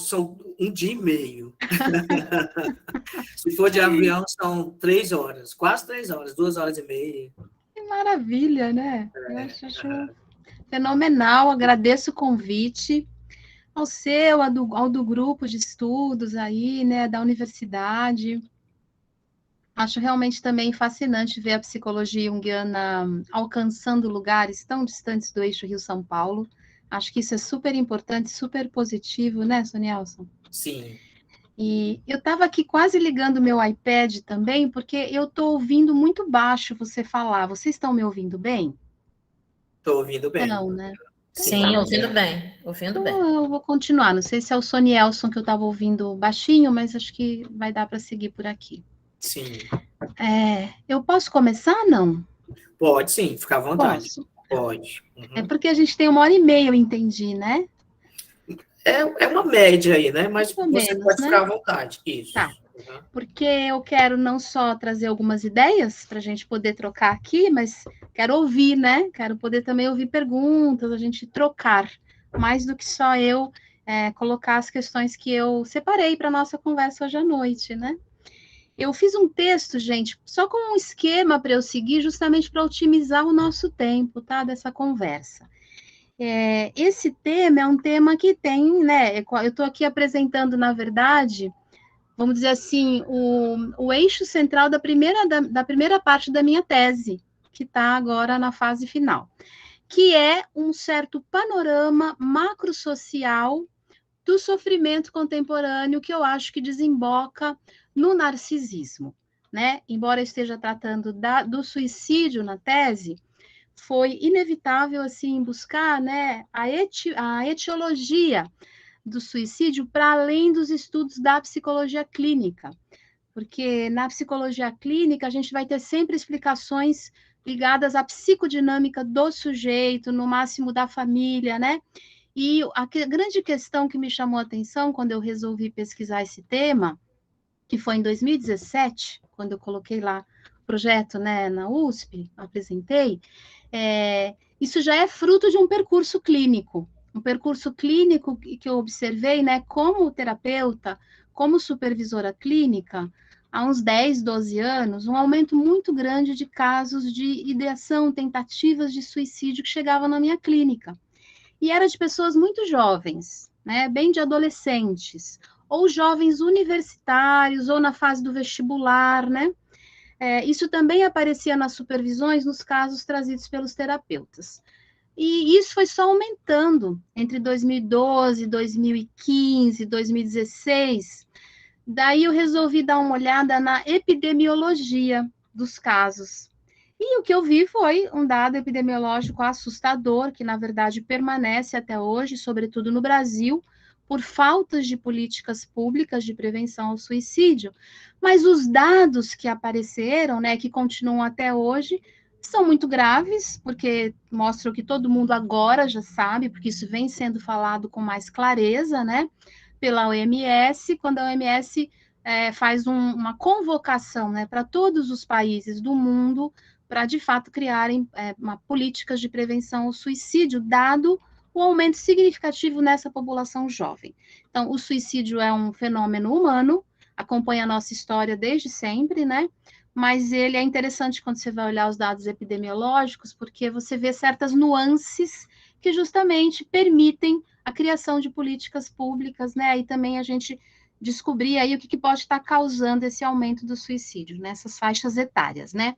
são 1 dia e meio. Se for de avião, são 3 horas, quase 3 horas, 2 horas e meia. Que maravilha, né? Eu acho fenomenal, agradeço o convite ao seu, ao do grupo de estudos aí, né, da universidade. Acho realmente também fascinante ver a psicologia junguiana alcançando lugares tão distantes do eixo Rio-São Paulo. Acho que isso é super importante, super positivo, né, Sonielson? Sim. E eu estava aqui quase ligando meu iPad também, porque eu estou ouvindo muito baixo você falar. Vocês estão me ouvindo bem? Estou ouvindo bem. Não, né? Então Sim, Sim, ouvindo bem, ouvindo bem. Então, eu vou continuar. Não sei se é o Sonielson que eu estava ouvindo baixinho, mas acho que vai dar para seguir por aqui. sim. Eu posso começar, não? Pode sim, fica à vontade. Posso. Pode. É porque a gente tem 1 hora e meia, eu entendi, né? É uma média aí, né? Mas Mais ou você menos, pode né? ficar à vontade. Isso. Tá. Porque eu quero não só trazer algumas ideias para a gente poder trocar aqui, mas quero ouvir, né? Quero poder também ouvir perguntas, a gente trocar, mais do que só eu colocar as questões que eu separei para a nossa conversa hoje à noite, né? Eu fiz um texto, gente, só com um esquema para eu seguir, justamente para otimizar o nosso tempo, tá? Dessa conversa. Esse tema é um tema que tem, né? Eu estou aqui apresentando, na verdade, vamos dizer assim, o eixo central da primeira parte da minha tese, que está agora na fase final, que é um certo panorama macrosocial do sofrimento contemporâneo que eu acho que desemboca no narcisismo, né? Embora eu esteja tratando do suicídio na tese, foi inevitável, assim, buscar, né, a etiologia do suicídio para além dos estudos da psicologia clínica, porque na psicologia clínica a gente vai ter sempre explicações ligadas à psicodinâmica do sujeito, no máximo da família, né? E a grande questão que me chamou a atenção quando eu resolvi pesquisar esse tema, que foi em 2017, quando eu coloquei lá o projeto, né, na USP, apresentei, isso já é fruto de um percurso clínico que eu observei, né, como terapeuta, como supervisora clínica, há uns 10, 12 anos, um aumento muito grande de casos de ideação, tentativas de suicídio que chegavam na minha clínica. E era de pessoas muito jovens, né, bem de adolescentes, ou jovens universitários, ou na fase do vestibular, né? Isso também aparecia nas supervisões nos casos trazidos pelos terapeutas. E isso foi só aumentando entre 2012, 2015, 2016. Daí eu resolvi dar uma olhada na epidemiologia dos casos. E o que eu vi foi um dado epidemiológico assustador, que na verdade permanece até hoje, sobretudo no Brasil, por faltas de políticas públicas de prevenção ao suicídio. Mas os dados que apareceram, né, que continuam até hoje, são muito graves, porque mostram que todo mundo agora já sabe, porque isso vem sendo falado com mais clareza, né, pela OMS, quando a OMS faz uma convocação, né, para todos os países do mundo para, de fato, criarem políticas de prevenção ao suicídio, dado o aumento significativo nessa população jovem. Então, o suicídio é um fenômeno humano, acompanha a nossa história desde sempre, né? Mas ele é interessante quando você vai olhar os dados epidemiológicos, porque você vê certas nuances que justamente permitem a criação de políticas públicas, né? E também a gente descobrir aí o que pode estar causando esse aumento do suicídio nessas faixas etárias, né?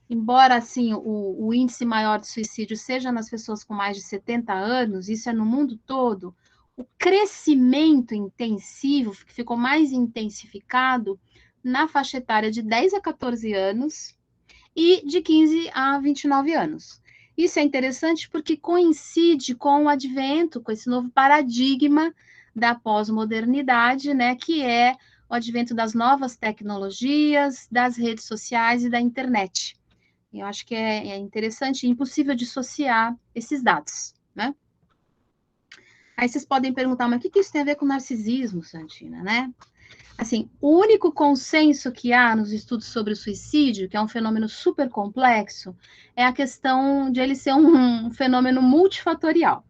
Embora, assim, o índice maior de suicídio seja nas pessoas com mais de 70 anos, isso é no mundo todo, o crescimento intensivo, que ficou mais intensificado na faixa etária de 10 a 14 anos e de 15 a 29 anos. Isso é interessante porque coincide com o advento, com esse novo paradigma da pós-modernidade, né, que é o advento das novas tecnologias, das redes sociais e da internet. Eu acho que é interessante e impossível dissociar esses dados, né? Aí vocês podem perguntar, mas o que isso tem a ver com narcisismo, Santina, né? Assim, o único consenso que há nos estudos sobre o suicídio, que é um fenômeno super complexo, é a questão de ele ser um fenômeno multifatorial.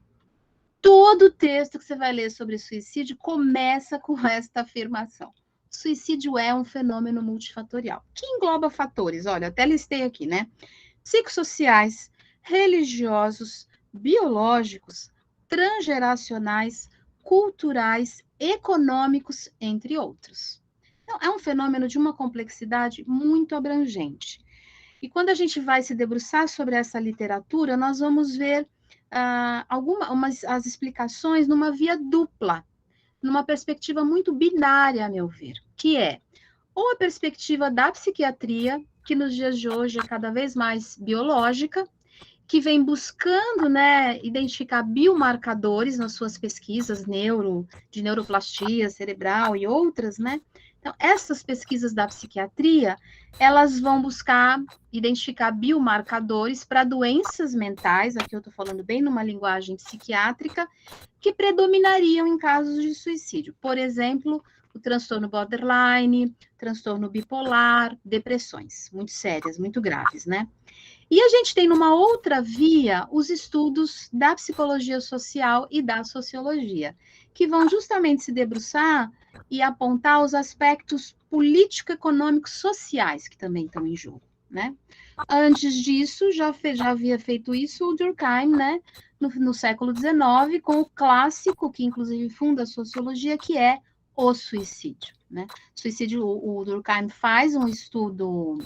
todo texto que você vai ler sobre suicídio começa com esta afirmação. Suicídio é um fenômeno multifatorial, que engloba fatores, olha, até listei aqui, né? Psicossociais, religiosos, biológicos, transgeracionais, culturais, econômicos, entre outros. Então, é um fenômeno de uma complexidade muito abrangente. E quando a gente vai se debruçar sobre essa literatura, nós vamos ver as explicações numa via dupla, numa perspectiva muito binária, a meu ver, que é ou a perspectiva da psiquiatria, que nos dias de hoje é cada vez mais biológica, que vem buscando, né, identificar biomarcadores nas suas pesquisas de neuroplastia cerebral e outras, né? Então, essas pesquisas da psiquiatria, elas vão buscar identificar biomarcadores para doenças mentais, aqui eu estou falando bem numa linguagem psiquiátrica, que predominariam em casos de suicídio. Por exemplo, o transtorno borderline, transtorno bipolar, depressões muito sérias, muito graves, né? E a gente tem numa outra via os estudos da psicologia social e da sociologia, que vão justamente se debruçar e apontar os aspectos político-econômicos sociais que também estão em jogo, né? Antes disso, já havia feito isso o Durkheim, né? No século XIX, com o clássico, que inclusive funda a sociologia, que é o suicídio, né? Suicídio, o Durkheim faz um estudo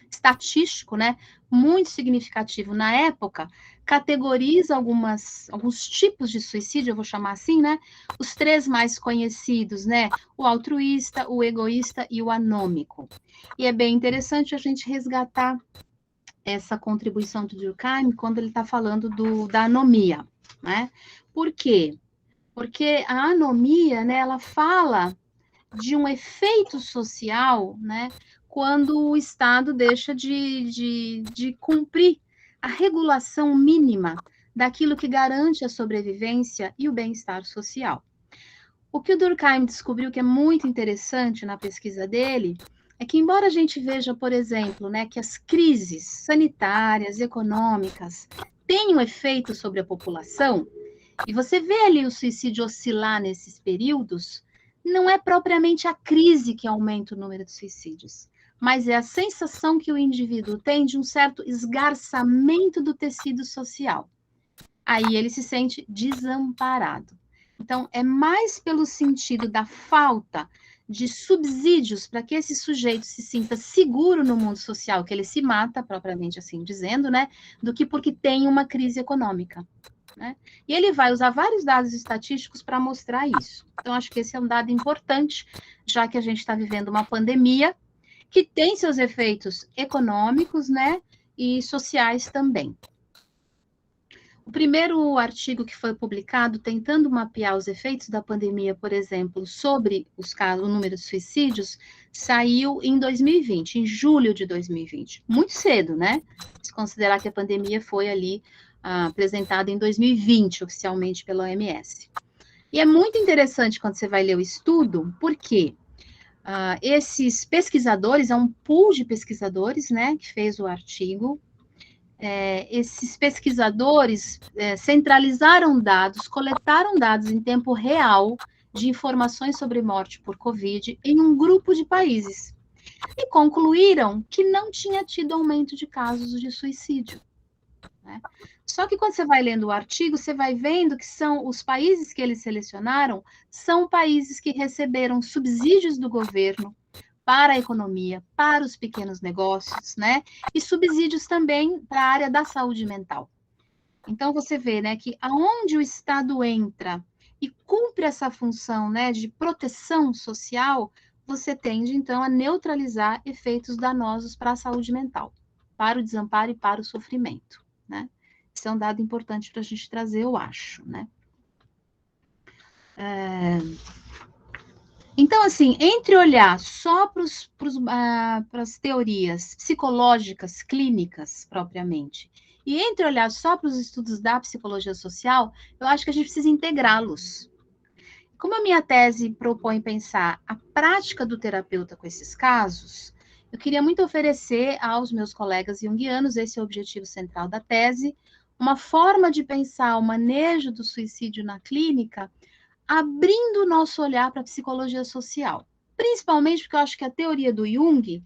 estatístico, né, muito significativo na época, categoriza alguns tipos de suicídio, eu vou chamar assim, né, os 3 mais conhecidos, né, o altruísta, o egoísta e o anômico. E é bem interessante a gente resgatar essa contribuição do Durkheim quando ele está falando da anomia, né? Por quê? Porque a anomia, né, ela fala de um efeito social, né, quando o Estado deixa de cumprir a regulação mínima daquilo que garante a sobrevivência e o bem-estar social. O que o Durkheim descobriu que é muito interessante na pesquisa dele é que, embora a gente veja, por exemplo, né, que as crises sanitárias, econômicas tenham efeito sobre a população, e você vê ali o suicídio oscilar nesses períodos, não é propriamente a crise que aumenta o número de suicídios, mas é a sensação que o indivíduo tem de um certo esgarçamento do tecido social. Aí ele se sente desamparado. Então, é mais pelo sentido da falta de subsídios para que esse sujeito se sinta seguro no mundo social, que ele se mata, propriamente assim dizendo, né, do que porque tem uma crise econômica. Né? E ele vai usar vários dados estatísticos para mostrar isso. Então, acho que esse é um dado importante, já que a gente está vivendo uma pandemia que tem seus efeitos econômicos, né, e sociais também. O primeiro artigo que foi publicado tentando mapear os efeitos da pandemia, por exemplo, sobre o número de suicídios, saiu em 2020, em julho de 2020. Muito cedo, né? Se considerar que a pandemia foi ali apresentada em 2020, oficialmente pela OMS. E é muito interessante quando você vai ler o estudo, porque esses pesquisadores, é um pool de pesquisadores, né, que fez o artigo. Esses pesquisadores centralizaram dados, coletaram dados em tempo real de informações sobre morte por Covid em um grupo de países e concluíram que não tinha tido aumento de casos de suicídio. Né? Só que quando você vai lendo o artigo, você vai vendo que são os países que eles selecionaram são países que receberam subsídios do governo para a economia, para os pequenos negócios, né? E subsídios também para a área da saúde mental. Então, você vê, né, que aonde o Estado entra e cumpre essa função, né, de proteção social, você tende, então, a neutralizar efeitos danosos para a saúde mental, para o desamparo e para o sofrimento, né? Isso é um dado importante para a gente trazer, eu acho, né? Então, assim, entre olhar só para as teorias psicológicas, clínicas, propriamente, e entre olhar só para os estudos da psicologia social, eu acho que a gente precisa integrá-los. Como a minha tese propõe pensar a prática do terapeuta com esses casos, eu queria muito oferecer aos meus colegas junguianos, esse é o objetivo central da tese, uma forma de pensar o manejo do suicídio na clínica, abrindo o nosso olhar para a psicologia social. Principalmente porque eu acho que a teoria do Jung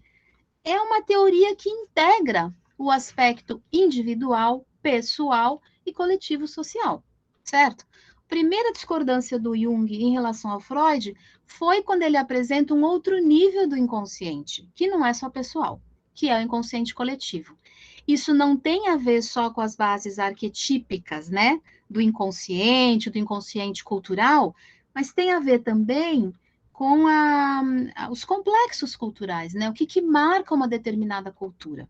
é uma teoria que integra o aspecto individual, pessoal e coletivo social, certo? A primeira discordância do Jung em relação ao Freud foi quando ele apresenta um outro nível do inconsciente, que não é só pessoal, que é o inconsciente coletivo. Isso não tem a ver só com as bases arquetípicas, né, do inconsciente cultural, mas tem a ver também com os complexos culturais, né? O que marca uma determinada cultura.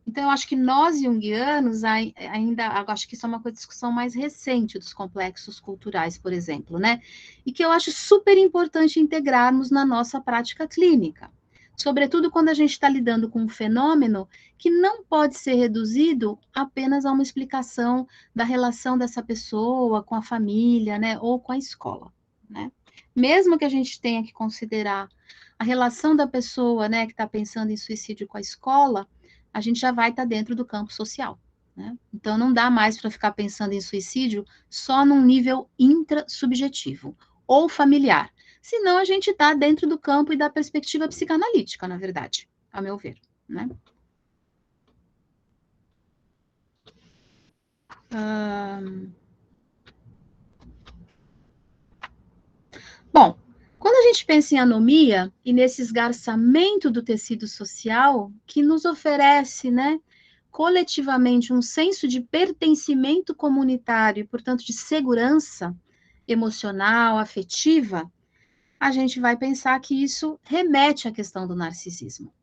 Então, eu acho que nós, junguianos, ainda, acho que isso é uma discussão mais recente dos complexos culturais, por exemplo, né? E que eu acho super importante integrarmos na nossa prática clínica. Sobretudo quando a gente está lidando com um fenômeno que não pode ser reduzido apenas a uma explicação da relação dessa pessoa com a família, né? Ou com a escola, né? Mesmo que a gente tenha que considerar a relação da pessoa, né, que está pensando em suicídio com a escola, a gente já vai estar dentro do campo social, né? Então, não dá mais para ficar pensando em suicídio só num nível intrasubjetivo ou familiar. Senão, a gente está dentro do campo e da perspectiva psicanalítica, na verdade, a meu ver, né? Bom, quando a gente pensa em anomia e nesse esgarçamento do tecido social, que nos oferece, né, coletivamente um senso de pertencimento comunitário e, portanto, de segurança emocional, afetiva, a gente vai pensar que isso remete à questão do narcisismo.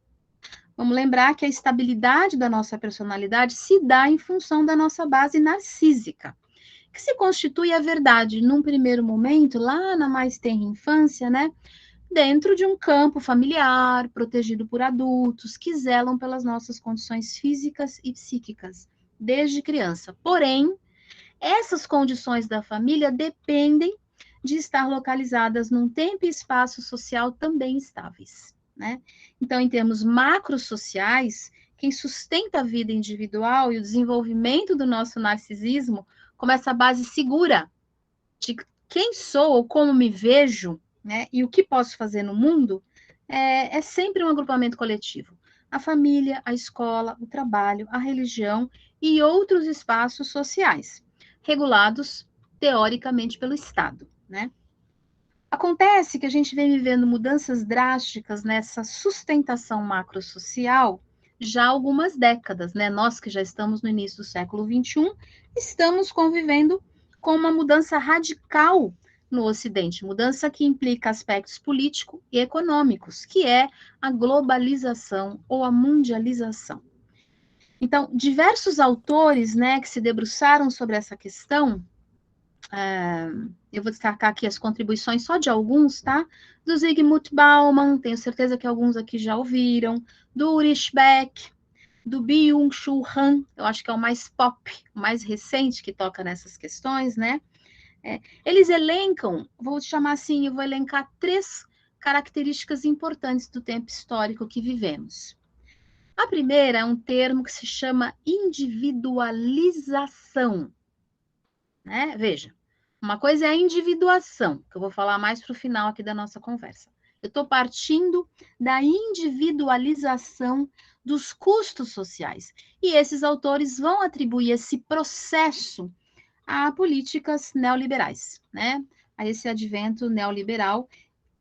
Vamos lembrar que a estabilidade da nossa personalidade se dá em função da nossa base narcísica, que se constitui a verdade num primeiro momento, lá na mais tenra infância, né? Dentro de um campo familiar, protegido por adultos que zelam pelas nossas condições físicas e psíquicas, desde criança. Porém, essas condições da família dependem de estar localizadas num tempo e espaço social também estáveis, né? Então, em termos macrosociais, quem sustenta a vida individual e o desenvolvimento do nosso narcisismo como essa base segura de quem sou ou como me vejo, né, e o que posso fazer no mundo, é sempre um agrupamento coletivo. A família, a escola, o trabalho, a religião e outros espaços sociais, regulados teoricamente pelo Estado, né? Acontece que a gente vem vivendo mudanças drásticas nessa sustentação macrosocial já há algumas décadas, né? Nós que já estamos no início do século XXI, estamos convivendo com uma mudança radical no Ocidente, mudança que implica aspectos políticos e econômicos, que é a globalização ou a mundialização. Então, diversos autores, né, que se debruçaram sobre essa questão, eu vou destacar aqui as contribuições só de alguns, tá? Do Zygmunt Bauman, tenho certeza que alguns aqui já ouviram, do Ulrich Beck, do Byung-Chul Han, eu acho que é o mais pop, o mais recente que toca nessas questões, né? Eles elencam, vou chamar assim, eu vou elencar 3 características importantes do tempo histórico que vivemos. A primeira é um termo que se chama individualização, né? Veja, uma coisa é a individuação, que eu vou falar mais para o final aqui da nossa conversa. Eu estou partindo da individualização dos custos sociais. E esses autores vão atribuir esse processo a políticas neoliberais, né? A esse advento neoliberal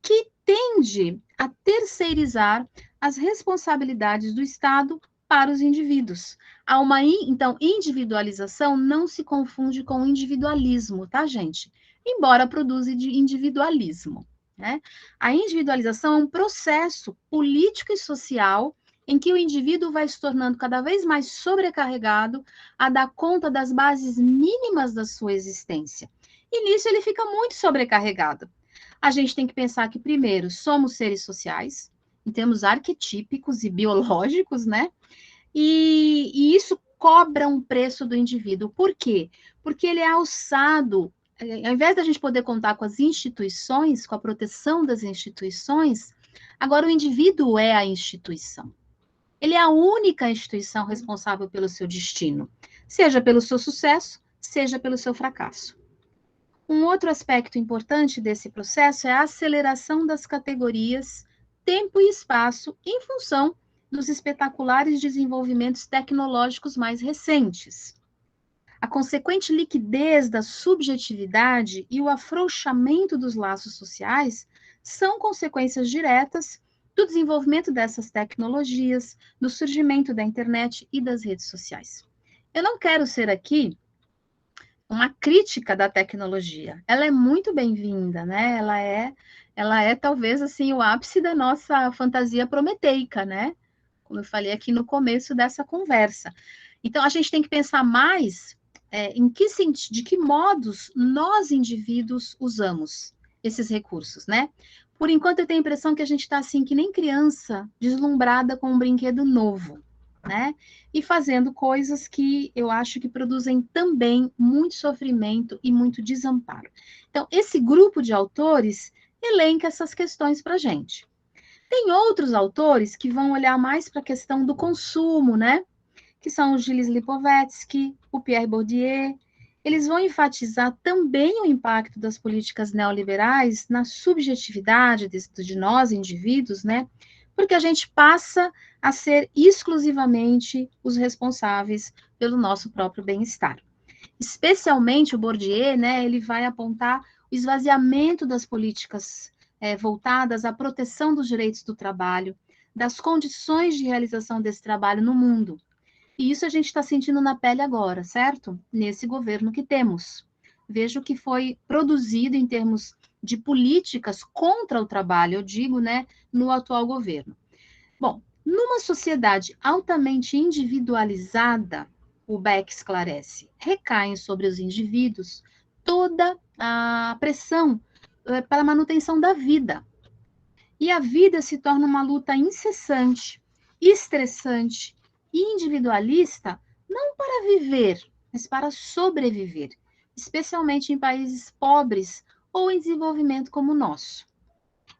que tende a terceirizar as responsabilidades do Estado para os indivíduos. Há uma, então, individualização não se confunde com individualismo, tá, gente? Embora produza de individualismo, né? A individualização é um processo político e social em que o indivíduo vai se tornando cada vez mais sobrecarregado a dar conta das bases mínimas da sua existência. E nisso ele fica muito sobrecarregado. A gente tem que pensar que, primeiro, somos seres sociais, em termos arquetípicos e biológicos, né? E isso cobra um preço do indivíduo. Por quê? Porque ele é alçado, ao invés da gente poder contar com as instituições, com a proteção das instituições, agora o indivíduo é a instituição. Ele é a única instituição responsável pelo seu destino, seja pelo seu sucesso, seja pelo seu fracasso. Um outro aspecto importante desse processo é a aceleração das categorias, tempo e espaço em função dos espetaculares desenvolvimentos tecnológicos mais recentes. A consequente liquidez da subjetividade e o afrouxamento dos laços sociais são consequências diretas do desenvolvimento dessas tecnologias, do surgimento da internet e das redes sociais. Eu não quero ser aqui uma crítica da tecnologia. Ela é muito bem-vinda, né? Ela é talvez assim o ápice da nossa fantasia prometeica, né? Como eu falei aqui no começo dessa conversa. Então a gente tem que pensar mais em que sentido, de que modos nós indivíduos usamos esses recursos, né? Por enquanto eu tenho a impressão que a gente está assim que nem criança deslumbrada com um brinquedo novo, né? E fazendo coisas que eu acho que produzem também muito sofrimento e muito desamparo. Então, esse grupo de autores elenca essas questões para a gente. Tem outros autores que vão olhar mais para a questão do consumo, né? Que são o Gilles Lipovetsky, o Pierre Bourdieu. Eles vão enfatizar também o impacto das políticas neoliberais na subjetividade de nós, indivíduos, né? Porque a gente passa a ser exclusivamente os responsáveis pelo nosso próprio bem-estar. Especialmente o Bourdieu, né? Ele vai apontar o esvaziamento das políticas voltadas à proteção dos direitos do trabalho, das condições de realização desse trabalho no mundo. E isso a gente está sentindo na pele agora, certo? Nesse governo que temos. Veja o que foi produzido em termos de políticas contra o trabalho, eu digo, né, no atual governo. Bom, numa sociedade altamente individualizada, o Beck esclarece, recaem sobre os indivíduos toda a pressão para a manutenção da vida. E a vida se torna uma luta incessante, estressante, individualista, não para viver, mas para sobreviver, especialmente em países pobres ou em desenvolvimento como o nosso.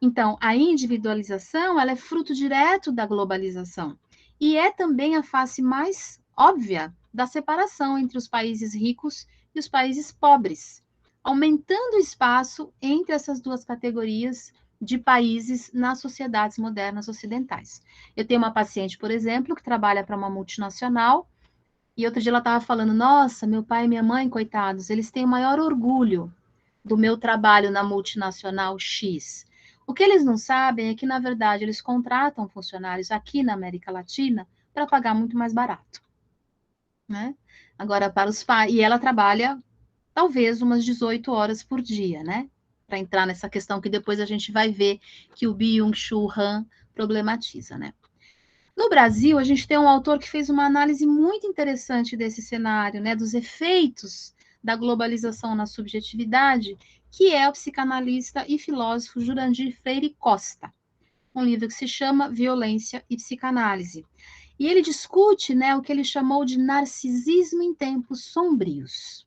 Então, a individualização, ela é fruto direto da globalização e é também a face mais óbvia da separação entre os países ricos e os países pobres, aumentando o espaço entre essas duas categorias de países nas sociedades modernas ocidentais. Eu tenho uma paciente, por exemplo, que trabalha para uma multinacional, e outro dia ela estava falando, nossa, meu pai e minha mãe, coitados, eles têm o maior orgulho do meu trabalho na multinacional X. O que eles não sabem é que, na verdade, eles contratam funcionários aqui na América Latina para pagar muito mais barato, né? Agora, para os pais, e ela trabalha talvez umas 18 horas por dia, né? Para entrar nessa questão que depois a gente vai ver que o Byung-Chul Han problematiza, né? No Brasil, a gente tem um autor que fez uma análise muito interessante desse cenário, né? Dos efeitos da globalização na subjetividade, que é o psicanalista e filósofo Jurandir Freire Costa. Um livro que se chama Violência e Psicanálise. E ele discute, né, o que ele chamou de narcisismo em tempos sombrios.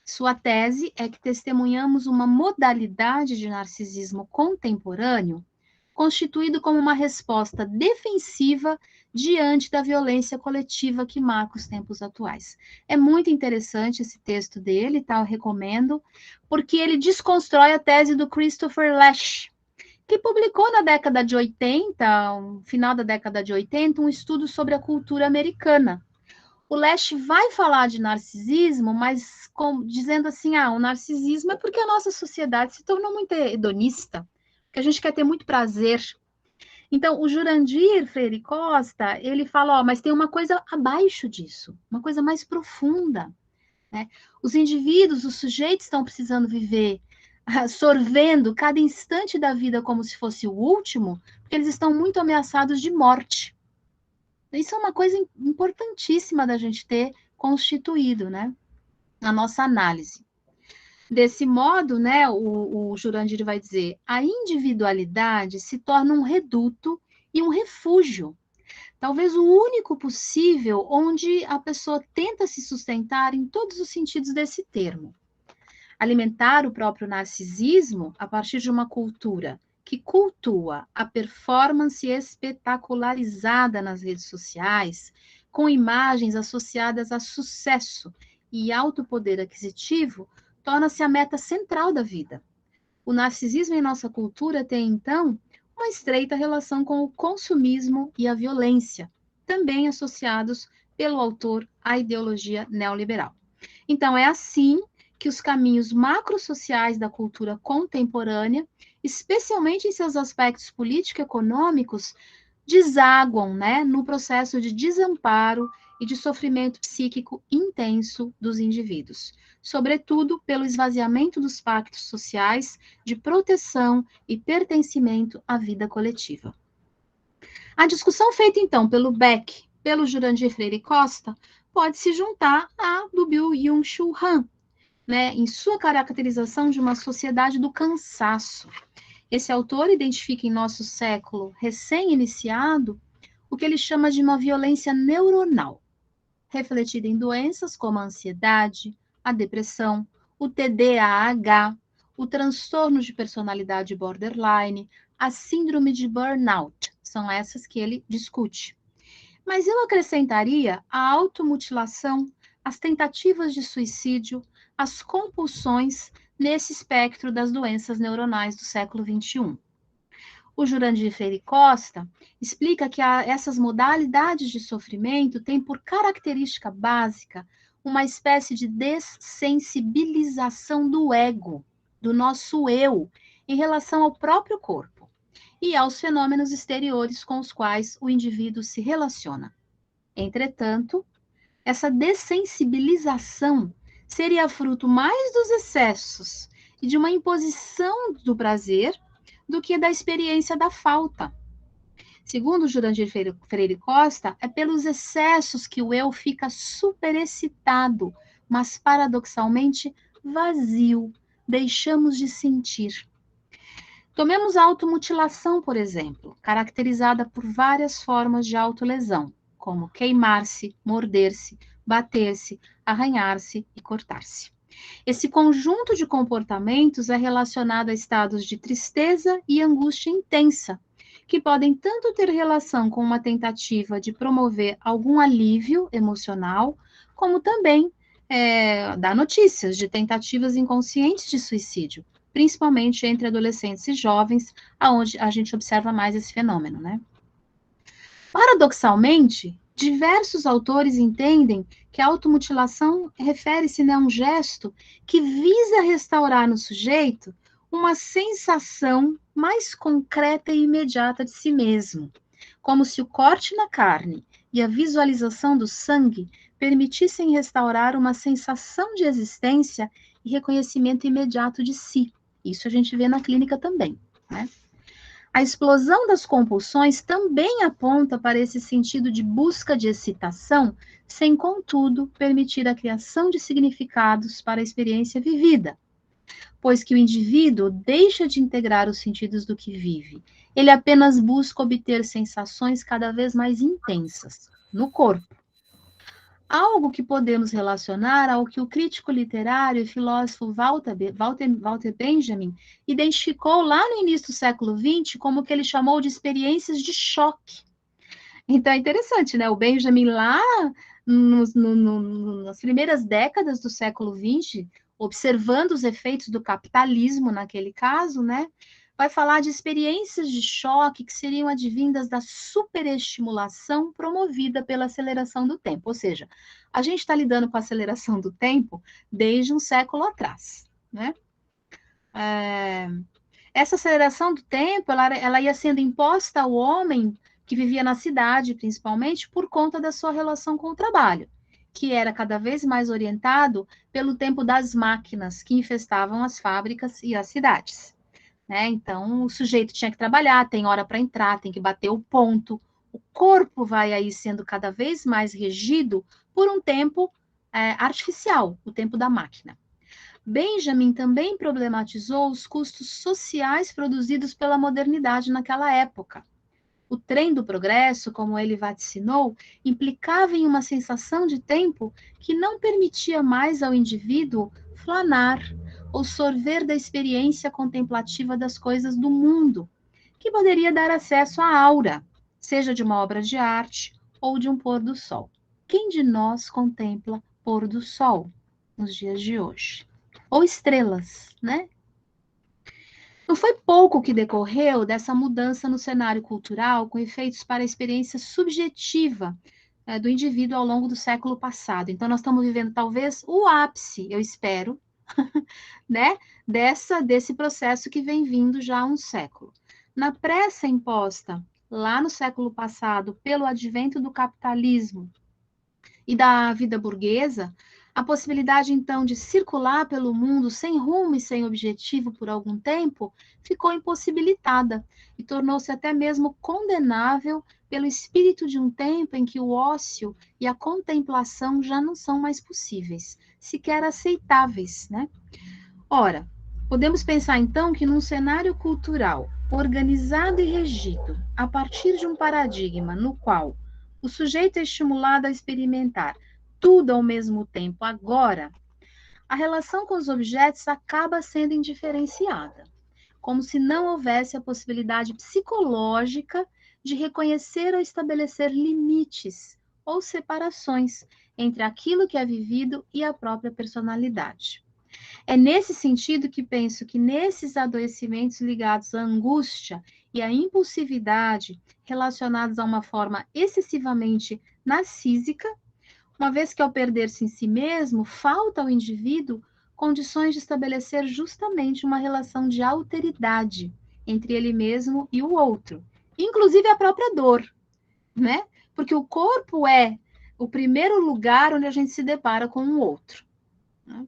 Sua tese é que testemunhamos uma modalidade de narcisismo contemporâneo constituído como uma resposta defensiva diante da violência coletiva que marca os tempos atuais. É muito interessante esse texto dele, tá? Eu recomendo, porque ele desconstrói a tese do Christopher Lasch, que publicou na década de 80, no final da década de 80, um estudo sobre a cultura americana. O Lasch vai falar de narcisismo, mas dizendo assim, o narcisismo é porque a nossa sociedade se tornou muito hedonista, porque a gente quer ter muito prazer. Então, o Jurandir Freire Costa, ele fala, mas tem uma coisa abaixo disso, uma coisa mais profunda, né? Os indivíduos, os sujeitos estão precisando viver sorvendo cada instante da vida como se fosse o último, porque eles estão muito ameaçados de morte. Isso é uma coisa importantíssima da gente ter constituído, né, na nossa análise. Desse modo, né, o Jurandir vai dizer, a individualidade se torna um reduto e um refúgio, talvez o único possível onde a pessoa tenta se sustentar em todos os sentidos desse termo. Alimentar o próprio narcisismo a partir de uma cultura que cultua a performance espetacularizada nas redes sociais, com imagens associadas a sucesso e alto poder aquisitivo, torna-se a meta central da vida. O narcisismo em nossa cultura tem, então, uma estreita relação com o consumismo e a violência, também associados pelo autor à ideologia neoliberal. Então, é assim que os caminhos macrosociais da cultura contemporânea, especialmente em seus aspectos político-econômicos, desaguam, né, no processo de desamparo e de sofrimento psíquico intenso dos indivíduos, sobretudo pelo esvaziamento dos pactos sociais de proteção e pertencimento à vida coletiva. A discussão feita, então, pelo Beck, pelo Jurandir Freire Costa, pode se juntar à do Byung-Chul Han, né, em sua caracterização de uma sociedade do cansaço. Esse autor identifica em nosso século recém-iniciado o que ele chama de uma violência neuronal, refletida em doenças como a ansiedade, a depressão, o TDAH, o transtorno de personalidade borderline, a síndrome de burnout. São essas que ele discute. Mas eu acrescentaria a automutilação, as tentativas de suicídio, as compulsões nesse espectro das doenças neuronais do século XXI. O Jurandir Freire Costa explica que essas modalidades de sofrimento têm por característica básica uma espécie de dessensibilização do ego, do nosso eu, em relação ao próprio corpo e aos fenômenos exteriores com os quais o indivíduo se relaciona. Entretanto, essa dessensibilização seria fruto mais dos excessos e de uma imposição do prazer do que da experiência da falta. Segundo Jurandir Freire Costa, é pelos excessos que o eu fica superexcitado, mas paradoxalmente vazio, deixamos de sentir. Tomemos a automutilação, por exemplo, caracterizada por várias formas de autolesão, como queimar-se, morder-se, bater-se, arranhar-se e cortar-se. Esse conjunto de comportamentos é relacionado a estados de tristeza e angústia intensa, que podem tanto ter relação com uma tentativa de promover algum alívio emocional, como também dar notícias de tentativas inconscientes de suicídio, principalmente entre adolescentes e jovens, aonde a gente observa mais esse fenômeno, né? Paradoxalmente, diversos autores entendem que a automutilação refere-se, né, a um gesto que visa restaurar no sujeito uma sensação mais concreta e imediata de si mesmo, como se o corte na carne e a visualização do sangue permitissem restaurar uma sensação de existência e reconhecimento imediato de si. Isso a gente vê na clínica também, né? A explosão das compulsões também aponta para esse sentido de busca de excitação, sem, contudo, permitir a criação de significados para a experiência vivida, pois que o indivíduo deixa de integrar os sentidos do que vive. Ele apenas busca obter sensações cada vez mais intensas no corpo. Algo que podemos relacionar ao que o crítico literário e filósofo Walter Benjamin identificou lá no início do século XX como o que ele chamou de experiências de choque. Então é interessante, né? O Benjamin lá nas primeiras décadas do século XX, observando os efeitos do capitalismo naquele caso, né? Vai falar de experiências de choque que seriam advindas da superestimulação promovida pela aceleração do tempo. Ou seja, a gente está lidando com a aceleração do tempo desde um século atrás, né? Essa aceleração do tempo, ela ia sendo imposta ao homem que vivia na cidade, principalmente, por conta da sua relação com o trabalho, que era cada vez mais orientado pelo tempo das máquinas que infestavam as fábricas e as cidades. Né? Então, o sujeito tinha que trabalhar, tem hora para entrar, tem que bater o ponto. O corpo vai aí sendo cada vez mais regido por um tempo artificial, o tempo da máquina. Benjamin também problematizou os custos sociais produzidos pela modernidade naquela época. O trem do progresso, como ele vaticinou, implicava em uma sensação de tempo que não permitia mais ao indivíduo planar ou sorver da experiência contemplativa das coisas do mundo, que poderia dar acesso à aura, seja de uma obra de arte ou de um pôr do sol. Quem de nós contempla pôr do sol nos dias de hoje? Ou estrelas, né? Não foi pouco que decorreu dessa mudança no cenário cultural, com efeitos para a experiência subjetiva do indivíduo ao longo do século passado. Então, nós estamos vivendo talvez o ápice, eu espero, né, desse processo que vem vindo já há um século. Na pressa imposta lá no século passado pelo advento do capitalismo e da vida burguesa, a possibilidade, então, de circular pelo mundo sem rumo e sem objetivo por algum tempo ficou impossibilitada e tornou-se até mesmo condenável pelo espírito de um tempo em que o ócio e a contemplação já não são mais possíveis, sequer aceitáveis, né? Ora, podemos pensar, então, que num cenário cultural organizado e regido a partir de um paradigma no qual o sujeito é estimulado a experimentar tudo ao mesmo tempo agora, a relação com os objetos acaba sendo indiferenciada, como se não houvesse a possibilidade psicológica de reconhecer ou estabelecer limites ou separações entre aquilo que é vivido e a própria personalidade. É nesse sentido que penso que nesses adoecimentos ligados à angústia e à impulsividade relacionados a uma forma excessivamente narcísica, uma vez que ao perder-se em si mesmo, falta ao indivíduo condições de estabelecer justamente uma relação de alteridade entre ele mesmo e o outro, inclusive a própria dor, né? Porque o corpo é o primeiro lugar onde a gente se depara com o outro, né?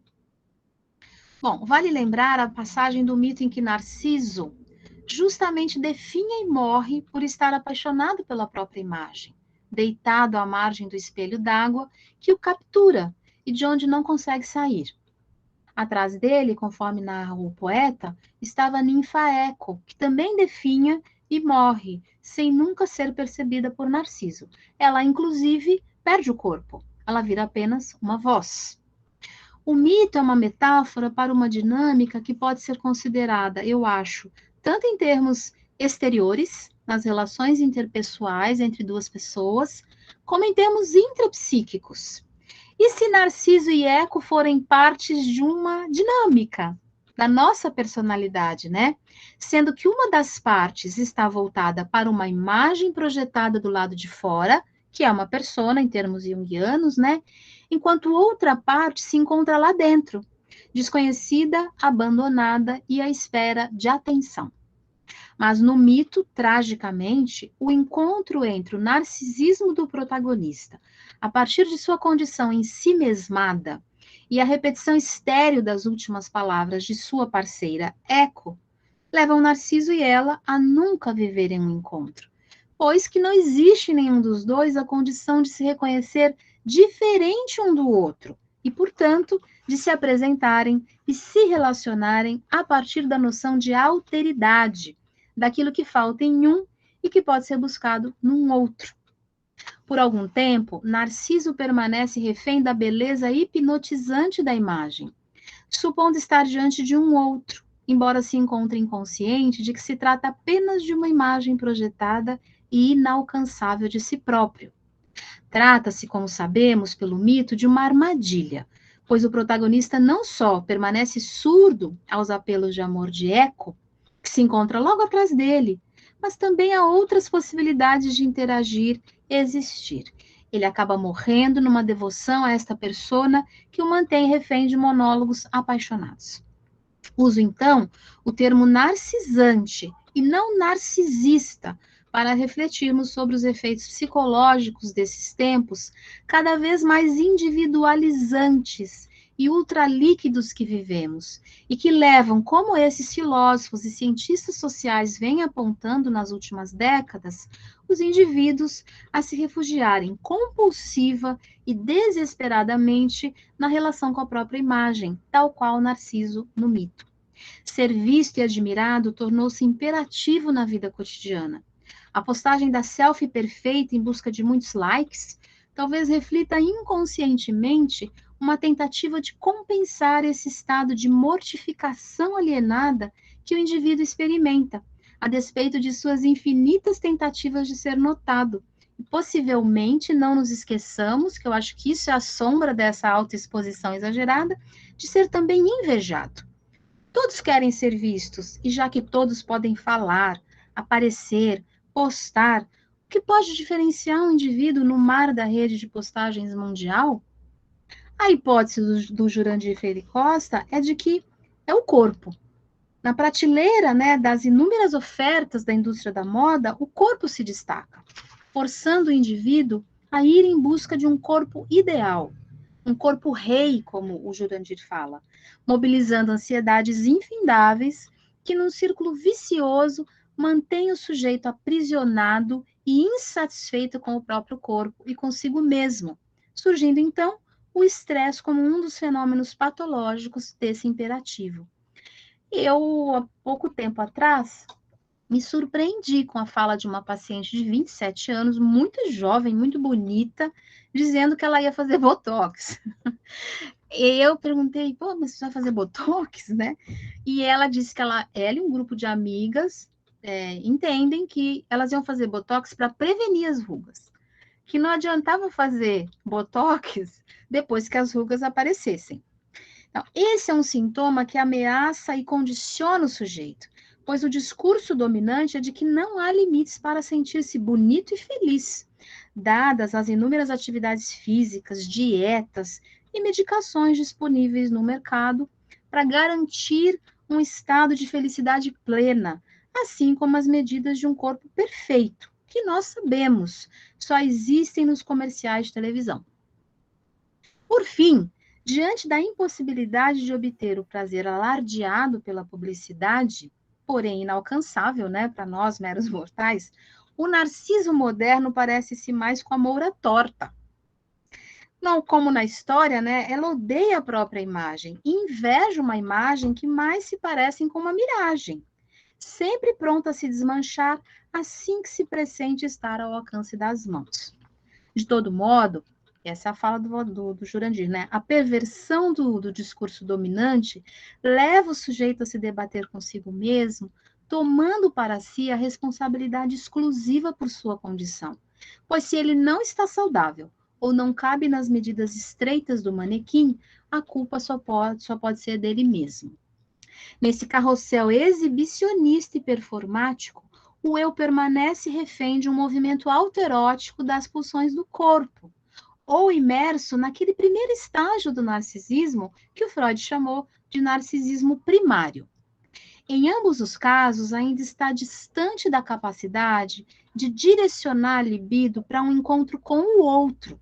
Bom, vale lembrar a passagem do mito em que Narciso justamente definha e morre por estar apaixonado pela própria imagem, deitado à margem do espelho d'água que o captura e de onde não consegue sair. Atrás dele, conforme narra o poeta, estava a ninfa Eco, que também definha e morre, sem nunca ser percebida por Narciso. Ela, inclusive, perde o corpo. Ela vira apenas uma voz. O mito é uma metáfora para uma dinâmica que pode ser considerada, eu acho, tanto em termos exteriores, nas relações interpessoais entre duas pessoas, como em termos intrapsíquicos. E se Narciso e Eco forem partes de uma dinâmica da nossa personalidade, né? Sendo que uma das partes está voltada para uma imagem projetada do lado de fora, que é uma persona em termos junguianos, né? Enquanto outra parte se encontra lá dentro, desconhecida, abandonada e à espera de atenção. Mas no mito, tragicamente, o encontro entre o narcisismo do protagonista, a partir de sua condição em si mesmada, e a repetição estéril das últimas palavras de sua parceira, Eco, levam Narciso e ela a nunca viverem um encontro, pois que não existe em nenhum dos dois a condição de se reconhecer diferente um do outro, e, portanto, de se apresentarem e se relacionarem a partir da noção de alteridade, daquilo que falta em um e que pode ser buscado num outro. Por algum tempo, Narciso permanece refém da beleza hipnotizante da imagem, supondo estar diante de um outro, embora se encontre inconsciente de que se trata apenas de uma imagem projetada e inalcançável de si próprio. Trata-se, como sabemos pelo mito, de uma armadilha, pois o protagonista não só permanece surdo aos apelos de amor de Eco, que se encontra logo atrás dele, mas também há outras possibilidades de interagir e existir. Ele acaba morrendo numa devoção a esta persona que o mantém refém de monólogos apaixonados. Uso, então, o termo narcisante e não narcisista para refletirmos sobre os efeitos psicológicos desses tempos cada vez mais individualizantes e ultralíquidos que vivemos, e que levam, como esses filósofos e cientistas sociais vêm apontando nas últimas décadas, os indivíduos a se refugiarem compulsiva e desesperadamente na relação com a própria imagem, tal qual Narciso no mito. Ser visto e admirado tornou-se imperativo na vida cotidiana. A postagem da selfie perfeita em busca de muitos likes talvez reflita inconscientemente uma tentativa de compensar esse estado de mortificação alienada que o indivíduo experimenta, a despeito de suas infinitas tentativas de ser notado. E possivelmente não nos esqueçamos, que eu acho que isso é a sombra dessa autoexposição exagerada, de ser também invejado. Todos querem ser vistos, e já que todos podem falar, aparecer, postar, o que pode diferenciar um indivíduo no mar da rede de postagens mundial? A hipótese do Jurandir Freire Costa é de que é o corpo. Na prateleira, né, das inúmeras ofertas da indústria da moda, o corpo se destaca, forçando o indivíduo a ir em busca de um corpo ideal, um corpo rei, como o Jurandir fala, mobilizando ansiedades infindáveis que, num círculo vicioso, mantém o sujeito aprisionado e insatisfeito com o próprio corpo e consigo mesmo, surgindo então o estresse como um dos fenômenos patológicos desse imperativo. Eu, há pouco tempo atrás, me surpreendi com a fala de uma paciente de 27 anos, muito jovem, muito bonita, dizendo que ela ia fazer botox. E eu perguntei, pô, mas você vai fazer botox, né? E ela disse que ela e um grupo de amigas entendem que elas iam fazer botox para prevenir as rugas, que não adiantava fazer botox depois que as rugas aparecessem. Então, esse é um sintoma que ameaça e condiciona o sujeito, pois o discurso dominante é de que não há limites para sentir-se bonito e feliz, dadas as inúmeras atividades físicas, dietas e medicações disponíveis no mercado para garantir um estado de felicidade plena, assim como as medidas de um corpo perfeito, que nós sabemos só existem nos comerciais de televisão. Por fim, diante da impossibilidade de obter o prazer alardeado pela publicidade, porém inalcançável, né, para nós meros mortais, o narciso moderno parece-se mais com a moura torta. Não como na história, né, ela odeia a própria imagem e inveja uma imagem que mais se parecem com uma miragem, sempre pronta a se desmanchar assim que se pressente estar ao alcance das mãos. De todo modo, essa é a fala do Jurandir, né? A perversão do discurso dominante leva o sujeito a se debater consigo mesmo, tomando para si a responsabilidade exclusiva por sua condição. Pois se ele não está saudável ou não cabe nas medidas estreitas do manequim, a culpa só pode ser dele mesmo. Nesse carrossel exibicionista e performático, o eu permanece refém de um movimento autoerótico das pulsões do corpo, ou imerso naquele primeiro estágio do narcisismo que o Freud chamou de narcisismo primário. Em ambos os casos, ainda está distante da capacidade de direcionar a libido para um encontro com o outro,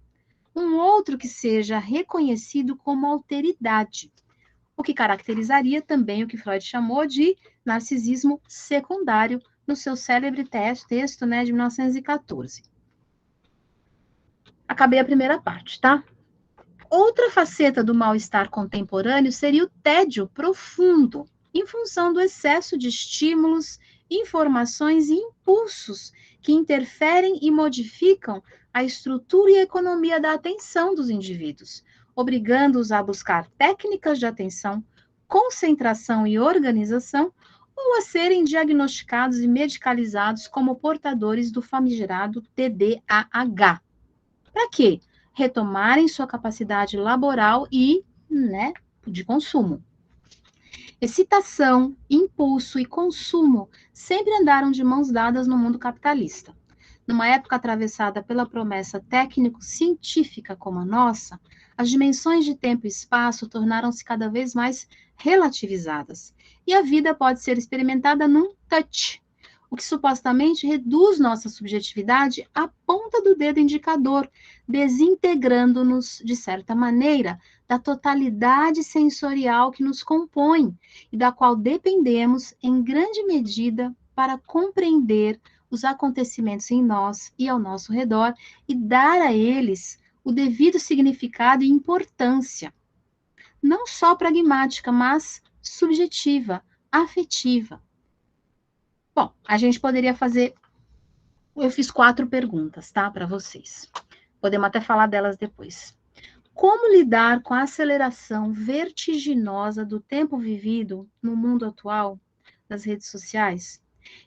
um outro que seja reconhecido como alteridade, o que caracterizaria também o que Freud chamou de narcisismo secundário, no seu célebre texto, né, de 1914. Acabei a primeira parte, tá? Outra faceta do mal-estar contemporâneo seria o tédio profundo, em função do excesso de estímulos, informações e impulsos que interferem e modificam a estrutura e a economia da atenção dos indivíduos, obrigando-os a buscar técnicas de atenção, concentração e organização, ou a serem diagnosticados e medicalizados como portadores do famigerado TDAH. Para quê? Retomarem sua capacidade laboral e, né, de consumo. Excitação, impulso e consumo sempre andaram de mãos dadas no mundo capitalista. Numa época atravessada pela promessa técnico-científica como a nossa, as dimensões de tempo e espaço tornaram-se cada vez mais relativizadas, e a vida pode ser experimentada num touch, o que supostamente reduz nossa subjetividade à ponta do dedo indicador, desintegrando-nos, de certa maneira, da totalidade sensorial que nos compõe e da qual dependemos em grande medida para compreender os acontecimentos em nós e ao nosso redor e dar a eles o devido significado e importância, não só pragmática, mas subjetiva, afetiva. Bom, a gente poderia fazer. Eu fiz 4 perguntas, tá, para vocês. Podemos até falar delas depois. como lidar com a aceleração vertiginosa do tempo vivido no mundo atual das redes sociais?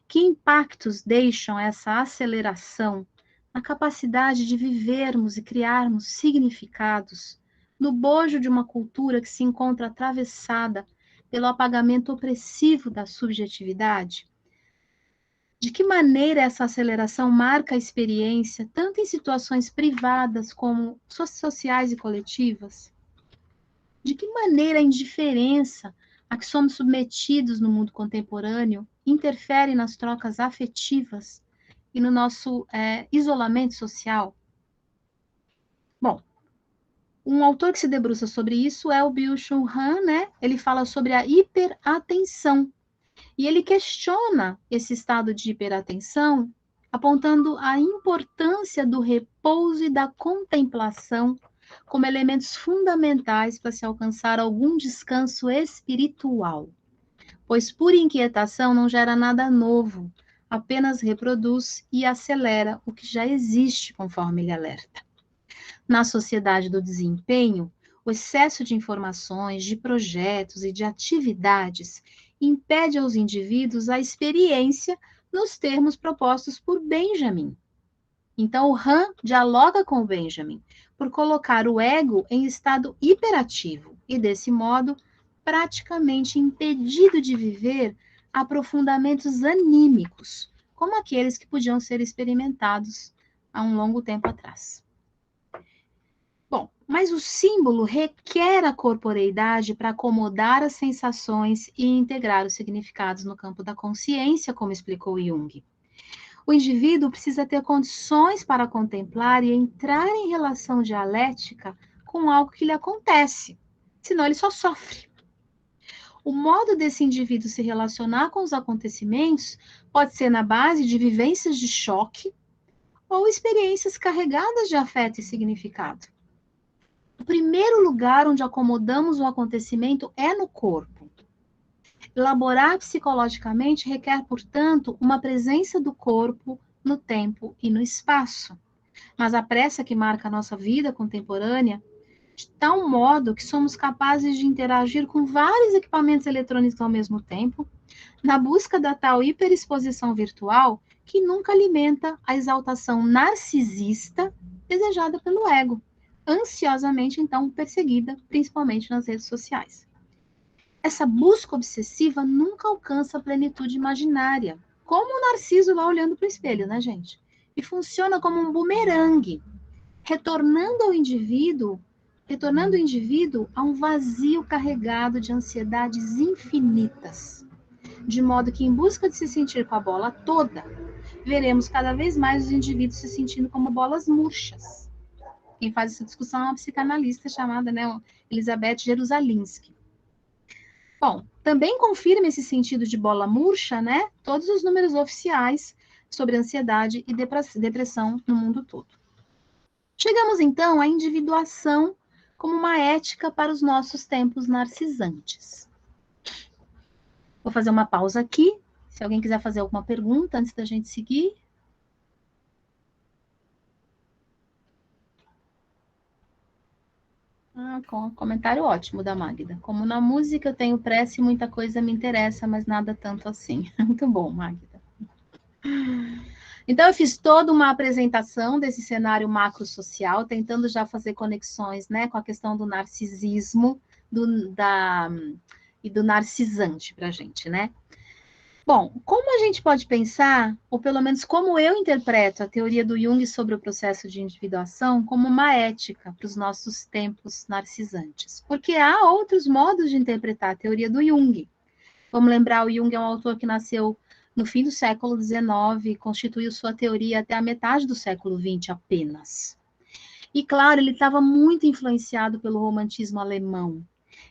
Que impactos deixam essa aceleração na capacidade de vivermos e criarmos significados no bojo de uma cultura que se encontra atravessada pelo apagamento opressivo da subjetividade? De que maneira essa aceleração marca a experiência, tanto em situações privadas como sociais e coletivas? De que maneira a indiferença a que somos submetidos no mundo contemporâneo interfere nas trocas afetivas e no nosso isolamento social? Bom, um autor que se debruça sobre isso é o Byung-Chul Han, né? Ele fala sobre a hiperatenção. E ele questiona esse estado de hiperatenção, apontando a importância do repouso e da contemplação como elementos fundamentais para se alcançar algum descanso espiritual. Pois pura inquietação não gera nada novo, apenas reproduz e acelera o que já existe, conforme ele alerta. Na sociedade do desempenho, o excesso de informações, de projetos e de atividades impede aos indivíduos a experiência nos termos propostos por Benjamin. Então, o Han dialoga com o Benjamin por colocar o ego em estado hiperativo e, desse modo, praticamente impedido de viver aprofundamentos anímicos, como aqueles que podiam ser experimentados há um longo tempo atrás. Bom, mas o símbolo requer a corporeidade para acomodar as sensações e integrar os significados no campo da consciência, como explicou Jung. O indivíduo precisa ter condições para contemplar e entrar em relação dialética com algo que lhe acontece, senão ele só sofre. O modo desse indivíduo se relacionar com os acontecimentos pode ser na base de vivências de choque ou experiências carregadas de afeto e significado. O primeiro lugar onde acomodamos o acontecimento é no corpo. Elaborar psicologicamente requer, portanto, uma presença do corpo no tempo e no espaço. Mas a pressa que marca a nossa vida contemporânea, de tal modo que somos capazes de interagir com vários equipamentos eletrônicos ao mesmo tempo, na busca da tal hiperexposição virtual que nunca alimenta a exaltação narcisista desejada pelo ego, ansiosamente, então, perseguida, principalmente nas redes sociais. Essa busca obsessiva nunca alcança a plenitude imaginária, como o Narciso lá olhando para o espelho, né, gente? E funciona como um bumerangue, retornando o indivíduo a um vazio carregado de ansiedades infinitas. De modo que, em busca de se sentir com a bola toda, veremos cada vez mais os indivíduos se sentindo como bolas murchas. Quem faz essa discussão é uma psicanalista chamada, né, Elizabeth Jerusalinski. Bom, também confirma esse sentido de bola murcha, né, todos os números oficiais sobre ansiedade e depressão no mundo todo. Chegamos, então, à individuação como uma ética para os nossos tempos narcisantes. Vou fazer uma pausa aqui, se alguém quiser fazer alguma pergunta antes da gente seguir. Comentário ótimo da Magda. Como na música eu tenho pressa e muita coisa me interessa, mas nada tanto assim. Muito bom, Magda. Então, eu fiz toda uma apresentação desse cenário macro-social, tentando já fazer conexões, né, com a questão do narcisismo e do narcisante para a gente, né? Bom, como a gente pode pensar, ou pelo menos como eu interpreto a teoria do Jung sobre o processo de individuação como uma ética para os nossos tempos narcisantes? Porque há outros modos de interpretar a teoria do Jung. Vamos lembrar, o Jung é um autor que nasceu no fim do século XIX e constituiu sua teoria até a metade do século XX apenas. E, claro, ele estava muito influenciado pelo romantismo alemão.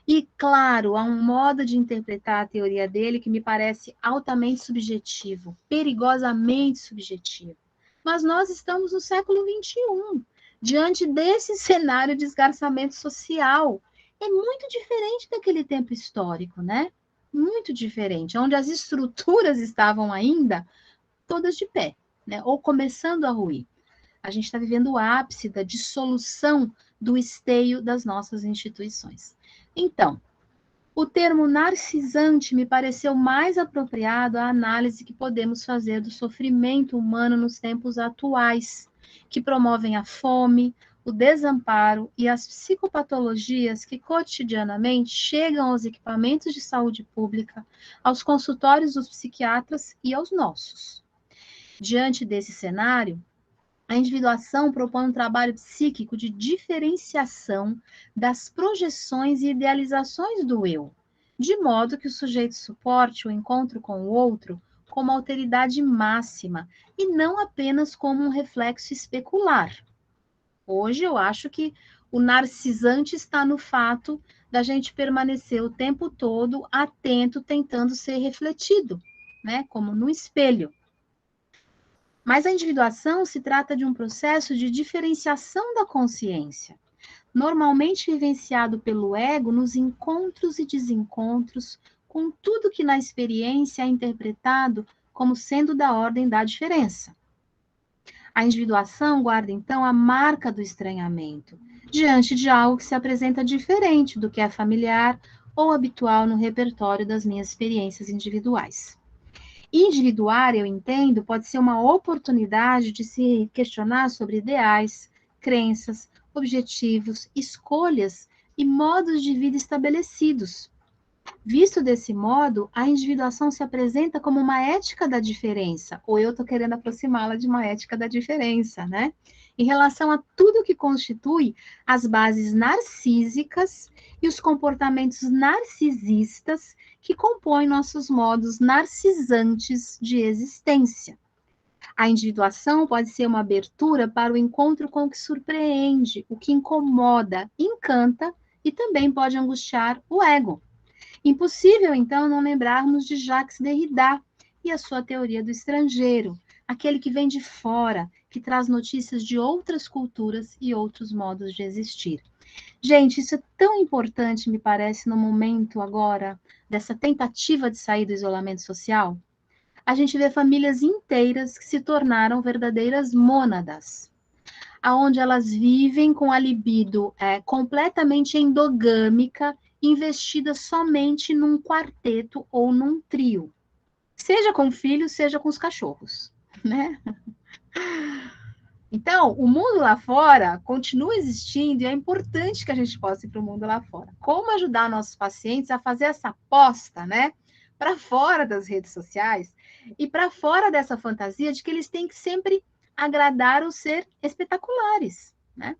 E, claro, há um modo de interpretar a teoria dele que me parece altamente subjetivo, perigosamente subjetivo. Mas nós estamos no século XXI, diante desse cenário de esgarçamento social. É muito diferente daquele tempo histórico, né? Muito diferente, onde as estruturas estavam ainda todas de pé, né? Ou começando a ruir. A gente está vivendo o ápice da dissolução do esteio das nossas instituições. Então, o termo narcisante me pareceu mais apropriado à análise que podemos fazer do sofrimento humano nos tempos atuais, que promovem a fome, o desamparo e as psicopatologias que cotidianamente chegam aos equipamentos de saúde pública, aos consultórios dos psiquiatras e aos nossos. Diante desse cenário, a individuação propõe um trabalho psíquico de diferenciação das projeções e idealizações do eu, de modo que o sujeito suporte o encontro com o outro como alteridade máxima e não apenas como um reflexo especular. Hoje eu acho que o narcisante está no fato da gente permanecer o tempo todo atento, tentando ser refletido, né, como no espelho. Mas a individuação se trata de um processo de diferenciação da consciência, normalmente vivenciado pelo ego nos encontros e desencontros, com tudo que na experiência é interpretado como sendo da ordem da diferença. A individuação guarda, então, a marca do estranhamento, diante de algo que se apresenta diferente do que é familiar ou habitual no repertório das minhas experiências individuais. Individuar, eu entendo, pode ser uma oportunidade de se questionar sobre ideais, crenças, objetivos, escolhas e modos de vida estabelecidos. Visto desse modo, a individuação se apresenta como uma ética da diferença, ou eu estou querendo aproximá-la de uma ética da diferença, né? Em relação a tudo que constitui as bases narcísicas e os comportamentos narcisistas que compõem nossos modos narcisantes de existência. A individuação pode ser uma abertura para o encontro com o que surpreende, o que incomoda, encanta e também pode angustiar o ego. Impossível, então, não lembrarmos de Jacques Derrida e a sua teoria do estrangeiro, aquele que vem de fora, que traz notícias de outras culturas e outros modos de existir. Gente, isso é tão importante, me parece, no momento agora dessa tentativa de sair do isolamento social. A gente vê famílias inteiras que se tornaram verdadeiras mônadas, aonde elas vivem com a libido completamente endogâmica, investida somente num quarteto ou num trio, seja com filhos, seja com os cachorros, né? Então, o mundo lá fora continua existindo e é importante que a gente possa ir para o mundo lá fora. Como ajudar nossos pacientes a fazer essa aposta, né? Para fora das redes sociais e para fora dessa fantasia de que eles têm que sempre agradar ou ser espetaculares, né?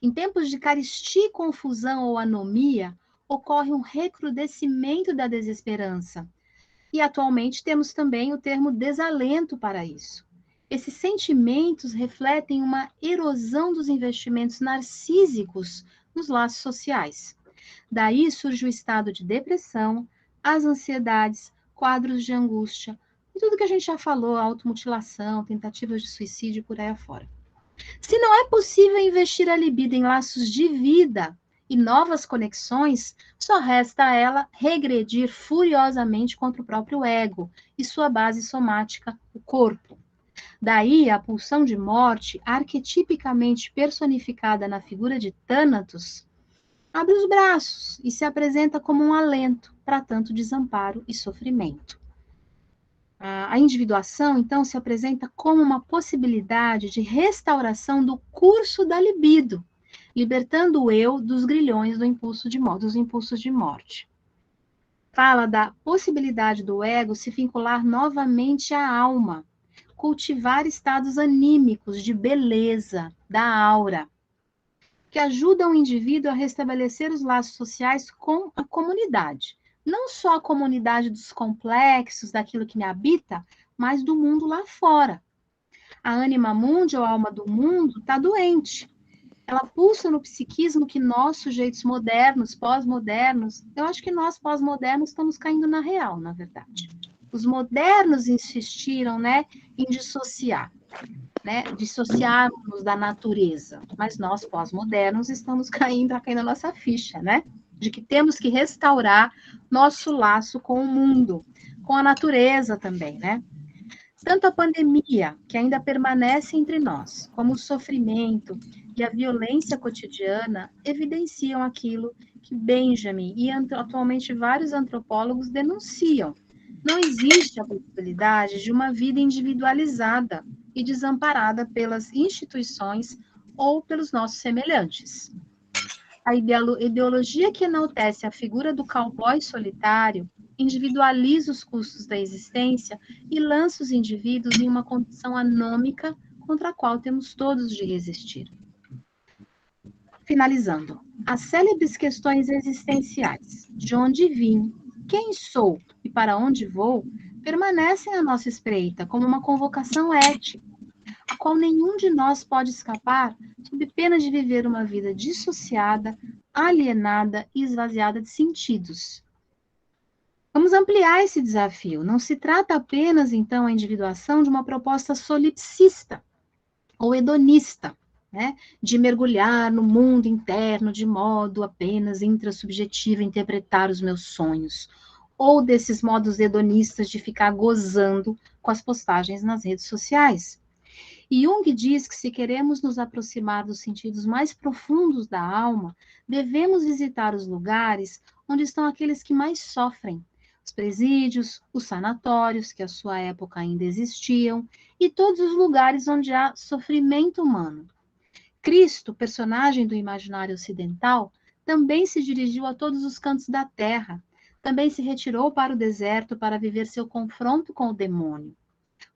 Em tempos de carestia, confusão ou anomia, ocorre um recrudescimento da desesperança. E atualmente temos também o termo desalento para isso. Esses sentimentos refletem uma erosão dos investimentos narcísicos nos laços sociais. Daí surge o estado de depressão, as ansiedades, quadros de angústia, e tudo que a gente já falou, automutilação, tentativas de suicídio, por aí afora. Se não é possível investir a libido em laços de vida e novas conexões, só resta a ela regredir furiosamente contra o próprio ego e sua base somática, o corpo. Daí a pulsão de morte, arquetipicamente personificada na figura de Thanatos, abre os braços e se apresenta como um alento para tanto desamparo e sofrimento. A individuação, então, se apresenta como uma possibilidade de restauração do curso da libido, libertando o eu dos grilhões do impulso de morte, dos impulsos de morte. Fala da possibilidade do ego se vincular novamente à alma, cultivar estados anímicos de beleza, da aura, que ajudam o indivíduo a restabelecer os laços sociais com a comunidade. Não só a comunidade dos complexos, daquilo que me habita, mas do mundo lá fora. A anima mundi, ou a alma do mundo, está doente. Ela pulsa no psiquismo que nós, sujeitos modernos, pós-modernos, eu acho que nós, pós-modernos, estamos caindo na real, na verdade. Os modernos insistiram, né, em dissociar, né, dissociarmos da natureza, mas nós, pós-modernos, estamos caindo a nossa ficha, né, de que temos que restaurar nosso laço com o mundo, com a natureza também, né. Tanto a pandemia, que ainda permanece entre nós, como o sofrimento, e a violência cotidiana evidenciam aquilo que Benjamin e atualmente vários antropólogos denunciam. Não existe a possibilidade de uma vida individualizada e desamparada pelas instituições ou pelos nossos semelhantes. A ideologia que enaltece a figura do cowboy solitário individualiza os custos da existência e lança os indivíduos em uma condição anômica contra a qual temos todos de resistir. Finalizando, as célebres questões existenciais, de onde vim, quem sou e para onde vou, permanecem à nossa espreita como uma convocação ética, a qual nenhum de nós pode escapar sob pena de viver uma vida dissociada, alienada e esvaziada de sentidos. Vamos ampliar esse desafio. Não se trata apenas, então, a individuação de uma proposta solipsista ou hedonista, né, de mergulhar no mundo interno de modo apenas intrasubjetivo a interpretar os meus sonhos, ou desses modos hedonistas de ficar gozando com as postagens nas redes sociais. E Jung diz que se queremos nos aproximar dos sentidos mais profundos da alma, devemos visitar os lugares onde estão aqueles que mais sofrem, os presídios, os sanatórios, que à sua época ainda existiam, e todos os lugares onde há sofrimento humano. Cristo, personagem do imaginário ocidental, também se dirigiu a todos os cantos da terra, também se retirou para o deserto para viver seu confronto com o demônio.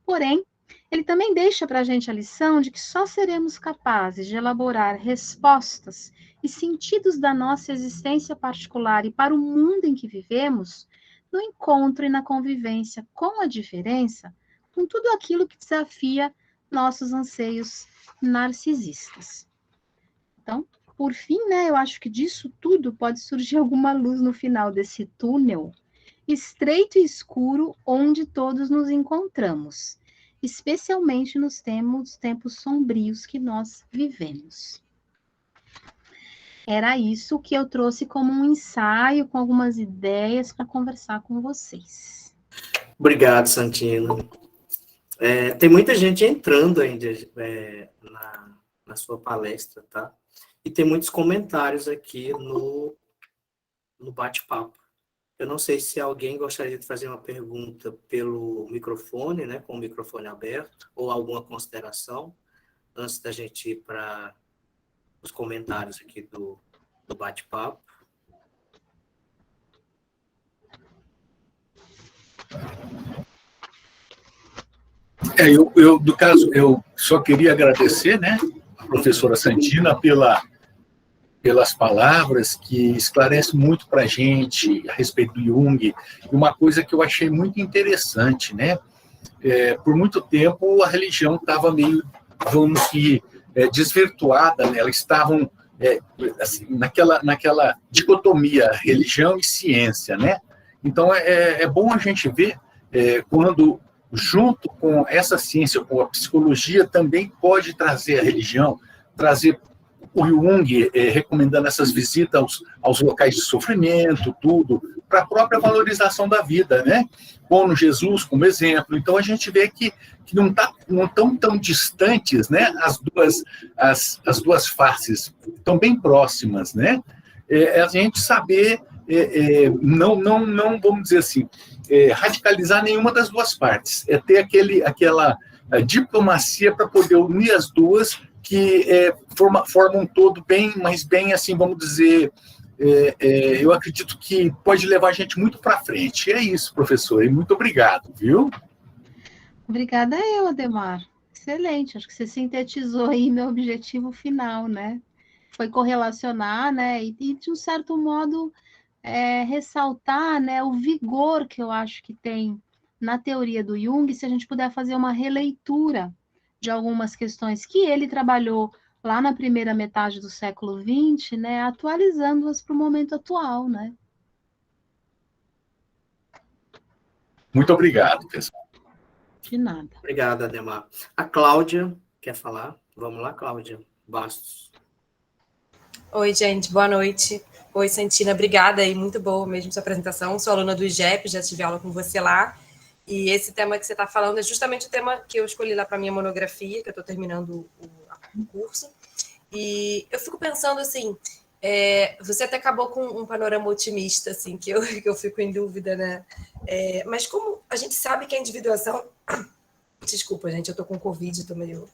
Porém, ele também deixa para a gente a lição de que só seremos capazes de elaborar respostas e sentidos da nossa existência particular e para o mundo em que vivemos, no encontro e na convivência com a diferença, com tudo aquilo que desafia nossos anseios narcisistas. Então, por fim, né, eu acho que disso tudo pode surgir alguma luz no final desse túnel estreito e escuro onde todos nos encontramos, especialmente nos tempos sombrios que nós vivemos. Era isso que eu trouxe como um ensaio, com algumas ideias para conversar com vocês. Obrigado, Santina. Tem muita gente entrando ainda na sua palestra, tá? E tem muitos comentários aqui no bate-papo. Eu não sei se alguém gostaria de fazer uma pergunta pelo microfone, né, com o microfone aberto, ou alguma consideração, antes da gente ir para os comentários aqui do bate-papo. No caso, eu só queria agradecer, né, a professora Santina pelas palavras que esclarecem muito para a gente a respeito do Jung, e uma coisa que eu achei muito interessante, né, por muito tempo a religião estava meio, vamos dizer, desvirtuada, né, elas estavam assim, naquela dicotomia religião e ciência, né, então é bom a gente ver quando junto com essa ciência, com a psicologia, também pode trazer a religião, trazer o Jung recomendando essas visitas aos locais de sofrimento, tudo, para a própria valorização da vida, né? Pondo Jesus como exemplo. Então, a gente vê que não estão tão distantes, né? As duas faces estão bem próximas, né? A gente saber, não, vamos dizer assim, radicalizar nenhuma das duas partes, ter aquela diplomacia para poder unir as duas, que formam um todo bem, mas bem assim, vamos dizer, eu acredito que pode levar a gente muito para frente. É isso, professor, e muito obrigado, viu? Obrigada eu, Ademar. Excelente, acho que você sintetizou aí meu objetivo final, né? Foi correlacionar, né, e de um certo modo ressaltar, né, o vigor que eu acho que tem na teoria do Jung, se a gente puder fazer uma releitura de algumas questões que ele trabalhou lá na primeira metade do século XX, né, atualizando-as para o momento atual, né? Muito obrigado, pessoal. De nada. Obrigado, Ademar. A Cláudia quer falar? Vamos lá, Cláudia Bastos. Oi, gente, boa noite. Oi, Santina, obrigada aí, muito boa mesmo sua apresentação. Sou aluna do IGEP, já tive aula com você lá. E esse tema que você está falando é justamente o tema que eu escolhi lá para a minha monografia, que eu estou terminando o curso. E eu fico pensando assim, você até acabou com um panorama otimista, assim, que eu fico em dúvida, né? Mas como a gente sabe que a individuação... Desculpa, gente, eu tô com Covid, tô meio...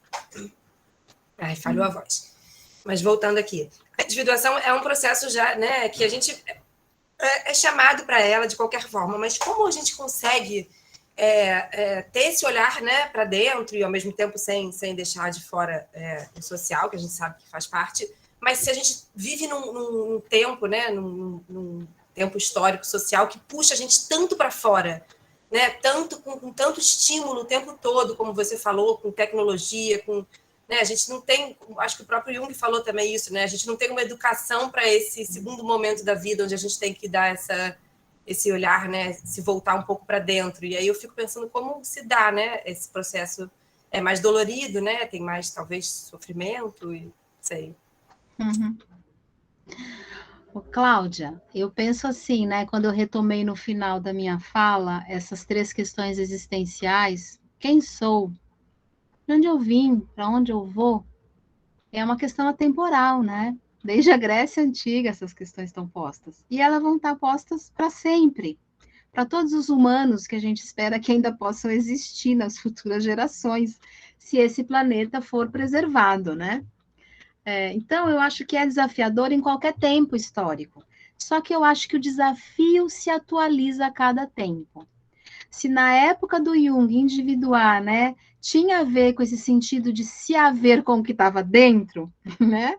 Ai, falhou a voz. Mas voltando aqui, a individuação é um processo já, né, que a gente é chamado para ela de qualquer forma, mas como a gente consegue ter esse olhar, né, para dentro e ao mesmo tempo sem deixar de fora o social, que a gente sabe que faz parte, mas se a gente vive num tempo, né, num tempo histórico, social, que puxa a gente tanto para fora, né, tanto com tanto estímulo o tempo todo, como você falou, com tecnologia, né, a gente não tem, acho que o próprio Jung falou também isso, né, a gente não tem uma educação para esse segundo momento da vida, onde a gente tem que dar esse olhar, né, se voltar um pouco para dentro. E aí eu fico pensando como se dá, né, esse processo é mais dolorido, né, tem mais, talvez, sofrimento, e sei. Uhum. Cláudia, eu penso assim, né, quando eu retomei no final da minha fala essas 3 questões existenciais, quem sou? De onde eu vim? Para onde eu vou? É uma questão atemporal, né? Desde a Grécia Antiga essas questões estão postas. E elas vão estar postas para sempre. Para todos os humanos que a gente espera que ainda possam existir nas futuras gerações, se esse planeta for preservado, né? Então, eu acho que é desafiador em qualquer tempo histórico. Só que eu acho que o desafio se atualiza a cada tempo. Se na época do Jung, individuar, né, tinha a ver com esse sentido de se haver com o que estava dentro, né?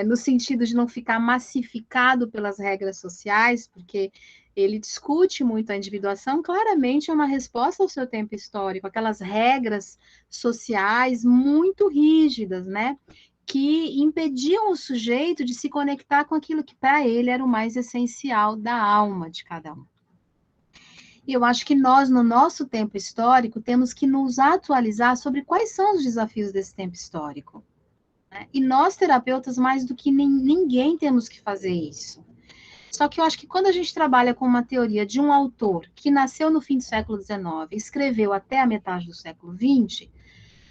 No sentido de não ficar massificado pelas regras sociais, porque ele discute muito a individuação, claramente é uma resposta ao seu tempo histórico, aquelas regras sociais muito rígidas, né? Que impediam o sujeito de se conectar com aquilo que para ele era o mais essencial da alma de cada um. E eu acho que nós, no nosso tempo histórico, temos que nos atualizar sobre quais são os desafios desse tempo histórico. Né? E nós, terapeutas, mais do que ninguém, temos que fazer isso. Só que eu acho que quando a gente trabalha com uma teoria de um autor que nasceu no fim do século XIX e escreveu até a metade do século XX,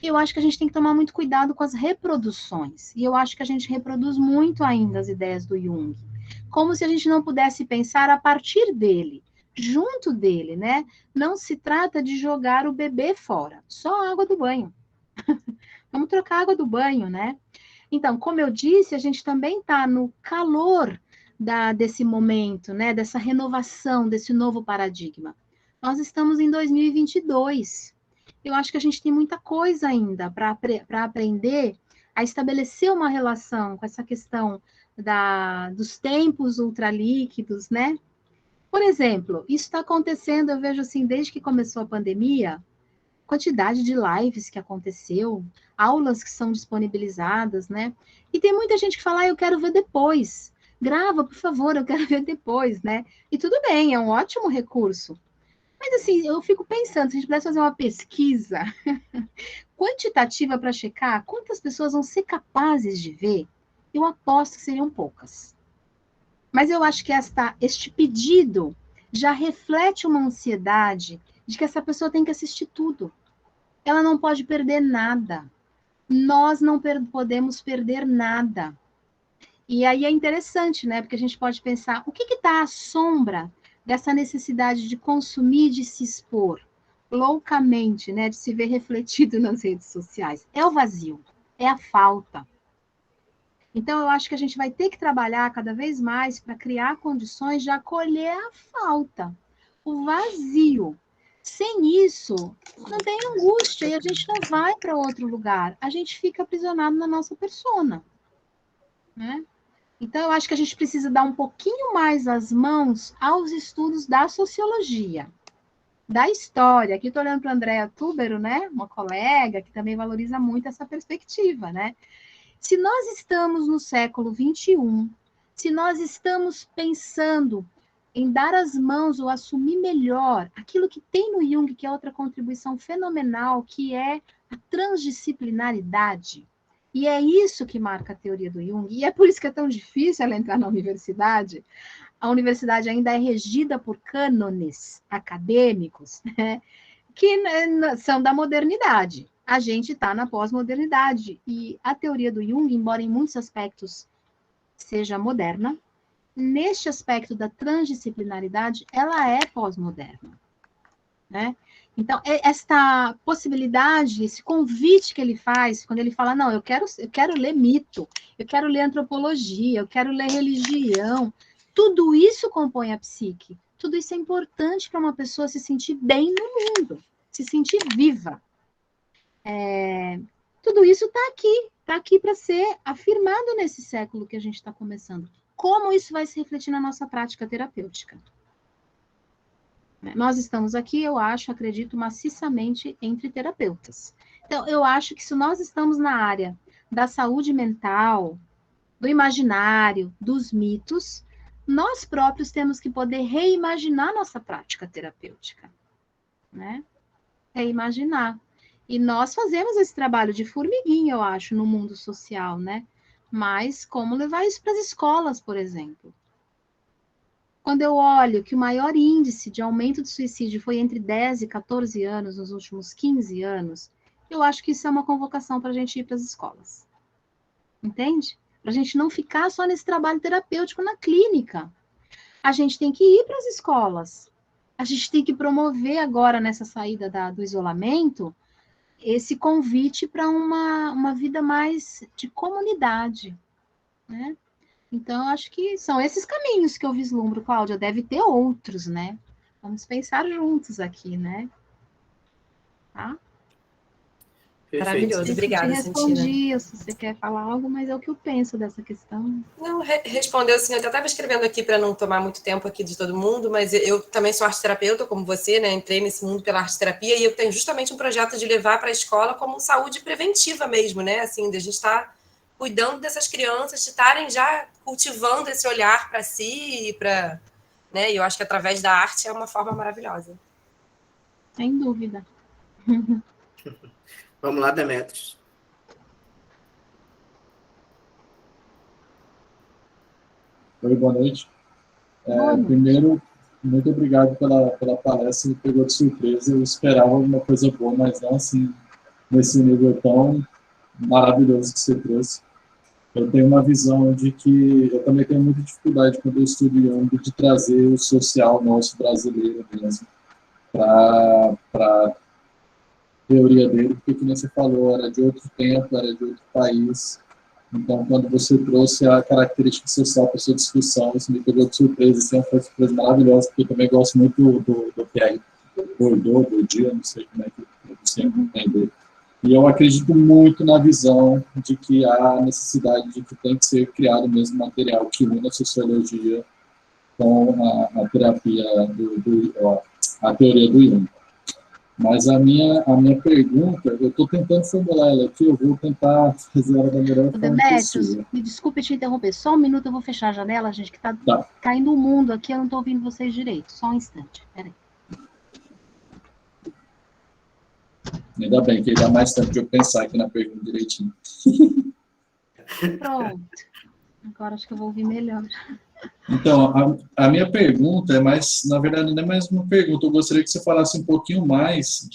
eu acho que a gente tem que tomar muito cuidado com as reproduções. E eu acho que a gente reproduz muito ainda as ideias do Jung. Como se a gente não pudesse pensar a partir dele, junto dele, né? Não se trata de jogar o bebê fora, só a água do banho. Vamos trocar a água do banho, né? Então, como eu disse, a gente também está no calor desse momento, né? Dessa renovação, desse novo paradigma. Nós estamos em 2022. Eu acho que a gente tem muita coisa ainda para aprender a estabelecer uma relação com essa questão dos tempos ultralíquidos, né? Por exemplo, isso está acontecendo, eu vejo assim, desde que começou a pandemia, quantidade de lives que aconteceu, aulas que são disponibilizadas, né? E tem muita gente que fala, eu quero ver depois. Grava, por favor, eu quero ver depois, né? E tudo bem, é um ótimo recurso. Mas assim, eu fico pensando, se a gente pudesse fazer uma pesquisa quantitativa para checar quantas pessoas vão ser capazes de ver, eu aposto que seriam poucas. Mas eu acho que este pedido já reflete uma ansiedade de que essa pessoa tem que assistir tudo. Ela não pode perder nada. Nós não podemos perder nada. E aí é interessante, né? Porque a gente pode pensar, o que está à sombra dessa necessidade de consumir, de se expor loucamente, né? De se ver refletido nas redes sociais? É o vazio, é a falta. Então, eu acho que a gente vai ter que trabalhar cada vez mais para criar condições de acolher a falta, o vazio. Sem isso, não tem angústia e a gente não vai para outro lugar. A gente fica aprisionado na nossa persona, né? Então, eu acho que a gente precisa dar um pouquinho mais as mãos aos estudos da sociologia, da história. Aqui estou olhando para a Andrea Túbero, né? Uma colega que também valoriza muito essa perspectiva, né? Se nós estamos no século XXI, se nós estamos pensando em dar as mãos ou assumir melhor aquilo que tem no Jung, que é outra contribuição fenomenal, que é a transdisciplinaridade. E é isso que marca a teoria do Jung, e é por isso que é tão difícil ela entrar na universidade. A universidade ainda é regida por cânones acadêmicos, né, que são da modernidade. a gente está na pós-modernidade. E a teoria do Jung, embora em muitos aspectos seja moderna, neste aspecto da transdisciplinaridade, ela é pós-moderna, né? Então, esta possibilidade, esse convite que ele faz, quando ele fala, não, eu quero ler mito, eu quero ler antropologia, eu quero ler religião, tudo isso compõe a psique. Tudo isso é importante para uma pessoa se sentir bem no mundo, se sentir viva. Tudo isso está aqui para ser afirmado nesse século que a gente está começando. Como isso vai se refletir na nossa prática terapêutica? Nós estamos aqui, eu acho, acredito maciçamente entre terapeutas. Então, eu acho que se nós estamos na área da saúde mental, do imaginário, dos mitos, nós próprios temos que poder reimaginar nossa prática terapêutica, né? Reimaginar. E nós fazemos esse trabalho de formiguinha, eu acho, no mundo social, né? Mas como levar isso para as escolas, por exemplo? Quando eu olho que o maior índice de aumento de suicídio foi entre 10 e 14 anos, nos últimos 15 anos, eu acho que isso é uma convocação para a gente ir para as escolas. Entende? Para a gente não ficar só nesse trabalho terapêutico na clínica. A gente tem que ir para as escolas. A gente tem que promover agora, nessa saída do isolamento, esse convite para uma vida mais de comunidade, né? Então, eu acho que são esses caminhos que eu vislumbro, Cláudia. Deve ter outros, né? Vamos pensar juntos aqui, né? Tá? Maravilhoso, obrigada, Santina. Eu respondi, se você quer falar algo, mas é o que eu penso dessa questão. Não, respondeu sim. Eu estava escrevendo aqui para não tomar muito tempo aqui de todo mundo, mas eu também sou arteterapeuta, como você, né? Entrei nesse mundo pela arteterapia e eu tenho justamente um projeto de levar para a escola como saúde preventiva mesmo, né? Assim, de a gente estar cuidando dessas crianças, de estarem já cultivando esse olhar para si e para, né? E eu acho que através da arte é uma forma maravilhosa. Sem dúvida. Vamos lá, Demetrios. Oi, boa noite. Boa noite. Primeiro, muito obrigado pela palestra, me pegou de surpresa. Eu esperava alguma coisa boa, mas não assim, nesse nível tão maravilhoso que você trouxe. Eu tenho uma visão de que eu também tenho muita dificuldade quando eu estudo Jung de trazer o social nosso brasileiro mesmo para teoria dele, porque, como você falou, era de outro tempo, era de outro país. Então, quando você trouxe a característica social para a sua discussão, isso me pegou de surpresa. Isso foi uma surpresa maravilhosa, porque eu também gosto muito do Pierre Bourdieu, não sei como é que você entende. E eu acredito muito na visão de que há necessidade de que tem que ser criado mesmo material que une a sociologia com a terapia, a teoria do Jung. Mas a minha pergunta, eu estou tentando formular ela aqui, eu vou tentar fazer ela da melhor forma possível. Me desculpe te interromper, só um minuto eu vou fechar a janela, gente, que está caindo o mundo aqui, eu não estou ouvindo vocês direito. Só um instante, peraí. Ainda bem, que dá mais tempo de eu pensar aqui na pergunta direitinho. Pronto. Agora acho que eu vou ouvir melhor. Então, a minha pergunta é mais, na verdade, não é mais uma pergunta, eu gostaria que você falasse um pouquinho mais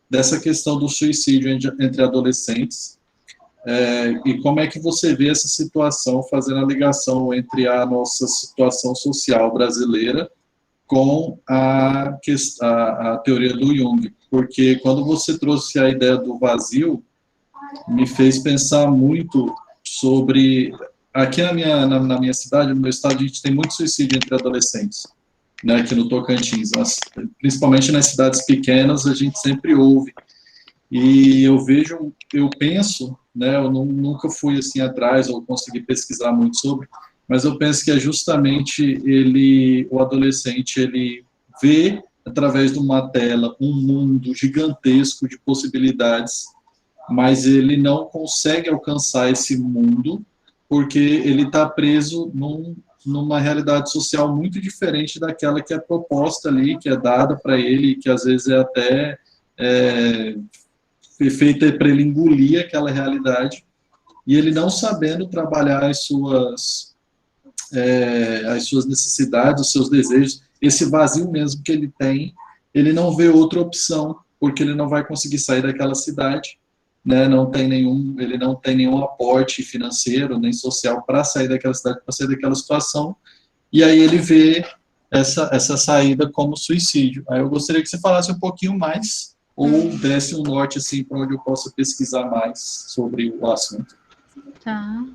dessa questão do suicídio entre adolescentes, e como é que você vê essa situação, fazendo a ligação entre a nossa situação social brasileira com a teoria do Jung, porque quando você trouxe a ideia do vazio, me fez pensar muito sobre... Aqui na minha cidade, no meu estado, a gente tem muito suicídio entre adolescentes, né, aqui no Tocantins. Principalmente nas cidades pequenas, a gente sempre ouve. E eu penso, né, eu nunca fui assim atrás ou consegui pesquisar muito sobre, mas eu penso que é justamente o adolescente, ele vê através de uma tela um mundo gigantesco de possibilidades, mas ele não consegue alcançar esse mundo porque ele está preso numa realidade social muito diferente daquela que é proposta ali, que é dada para ele, que às vezes é até feita para ele engolir aquela realidade, e ele não sabendo trabalhar as suas necessidades, os seus desejos, esse vazio mesmo que ele tem, ele não vê outra opção porque ele não vai conseguir sair daquela cidade, né? Ele não tem nenhum aporte financeiro nem social para sair daquela cidade, para sair daquela situação, e aí ele vê essa saída como suicídio. Aí eu gostaria que você falasse um pouquinho mais, ou desse um norte assim, para onde eu possa pesquisar mais sobre o assunto. Tá.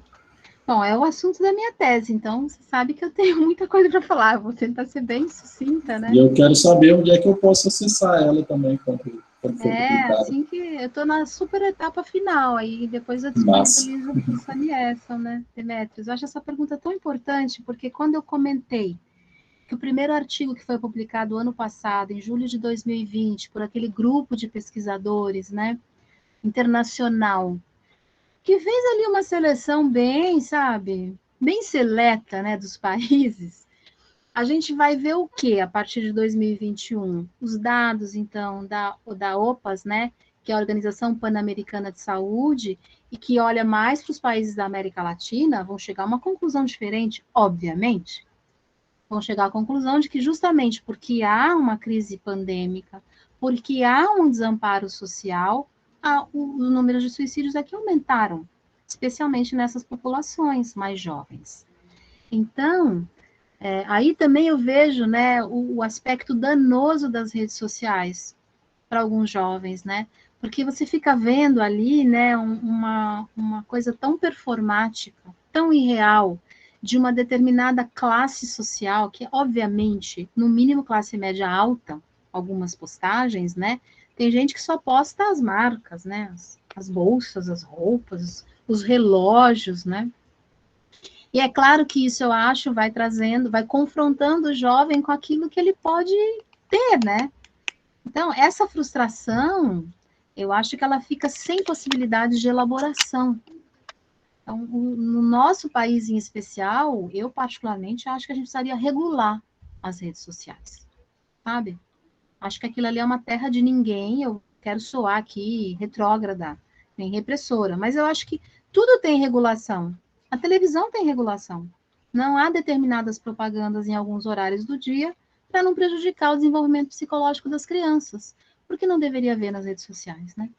Bom, é o assunto da minha tese, então você sabe que eu tenho muita coisa para falar. Vou tentar ser bem sucinta, né? E eu quero saber onde é que eu posso acessar ela também, quando for publicada. Assim que eu estou na super etapa final, aí depois eu Massa. disponibilizo o Sanielson, né, Demetrios? Eu acho essa pergunta tão importante, porque quando eu comentei que o primeiro artigo que foi publicado ano passado, em julho de 2020, por aquele grupo de pesquisadores, né, internacional, que fez ali uma seleção bem, sabe, bem seleta, né, dos países, a gente vai ver o que a partir de 2021? Os dados, então, da OPAS, né, que é a Organização Pan-Americana de Saúde, e que olha mais para os países da América Latina, vão chegar a uma conclusão diferente, obviamente. Vão chegar à conclusão de que justamente porque há uma crise pandêmica, porque há um desamparo social, os números de suicídios aqui aumentaram, especialmente nessas populações mais jovens. Então, aí também eu vejo, né, o aspecto danoso das redes sociais para alguns jovens, né? Porque você fica vendo ali, né, uma coisa tão performática, tão irreal, de uma determinada classe social, que obviamente, no mínimo classe média alta, algumas postagens, né? Tem gente que só posta as marcas, né? As bolsas, as roupas, os relógios, né? E é claro que isso, eu acho, vai trazendo, vai confrontando o jovem com aquilo que ele pode ter, né? Então, essa frustração, eu acho que ela fica sem possibilidade de elaboração. Então, no nosso país em especial, eu particularmente acho que a gente precisaria regular as redes sociais, sabe? Acho que aquilo ali é uma terra de ninguém, eu quero soar aqui retrógrada, nem repressora, mas eu acho que tudo tem regulação. A televisão tem regulação. Não há determinadas propagandas em alguns horários do dia para não prejudicar o desenvolvimento psicológico das crianças, porque não deveria haver nas redes sociais, né?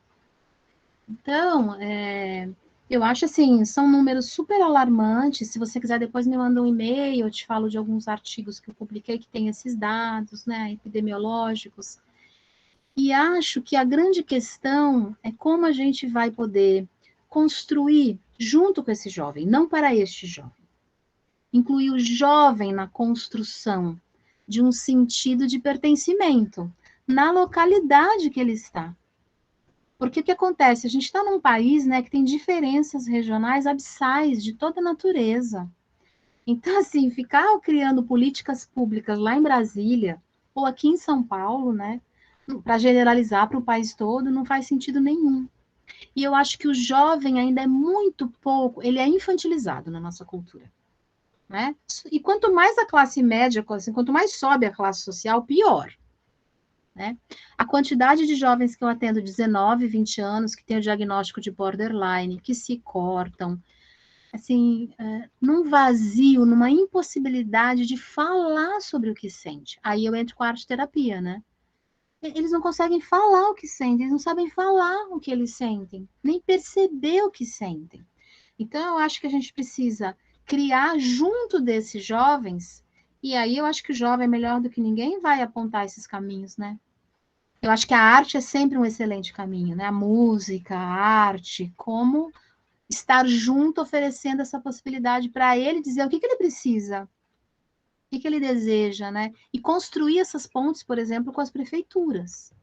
Então, eu acho assim, são números super alarmantes. Se você quiser, depois me manda um e-mail, eu te falo de alguns artigos que eu publiquei que tem esses dados, né, epidemiológicos. E acho que a grande questão é como a gente vai poder construir junto com esse jovem, não para este jovem. Incluir o jovem na construção de um sentido de pertencimento na localidade que ele está. Porque o que acontece? A gente está num país, né, que tem diferenças regionais abissais de toda natureza. Então, assim, ficar criando políticas públicas lá em Brasília ou aqui em São Paulo, né, para generalizar para o país todo, não faz sentido nenhum. E eu acho que o jovem ainda é muito pouco, ele é infantilizado na nossa cultura, né? E quanto mais a classe média, assim, quanto mais sobe a classe social, pior. Né? A quantidade de jovens que eu atendo, 19, 20 anos, que têm o diagnóstico de borderline, que se cortam, assim, num vazio, numa impossibilidade de falar sobre o que sente. Aí eu entro com a arte-terapia, né? Eles não conseguem falar o que sentem, eles não sabem falar o que eles sentem, nem perceber o que sentem. Então, eu acho que a gente precisa criar junto desses jovens, e aí eu acho que o jovem, melhor do que ninguém, vai apontar esses caminhos, né? Eu acho que a arte é sempre um excelente caminho, né? A música, a arte, como estar junto oferecendo essa possibilidade para ele dizer o que ele precisa, o que ele deseja, né? E construir essas pontes, por exemplo, com as prefeituras,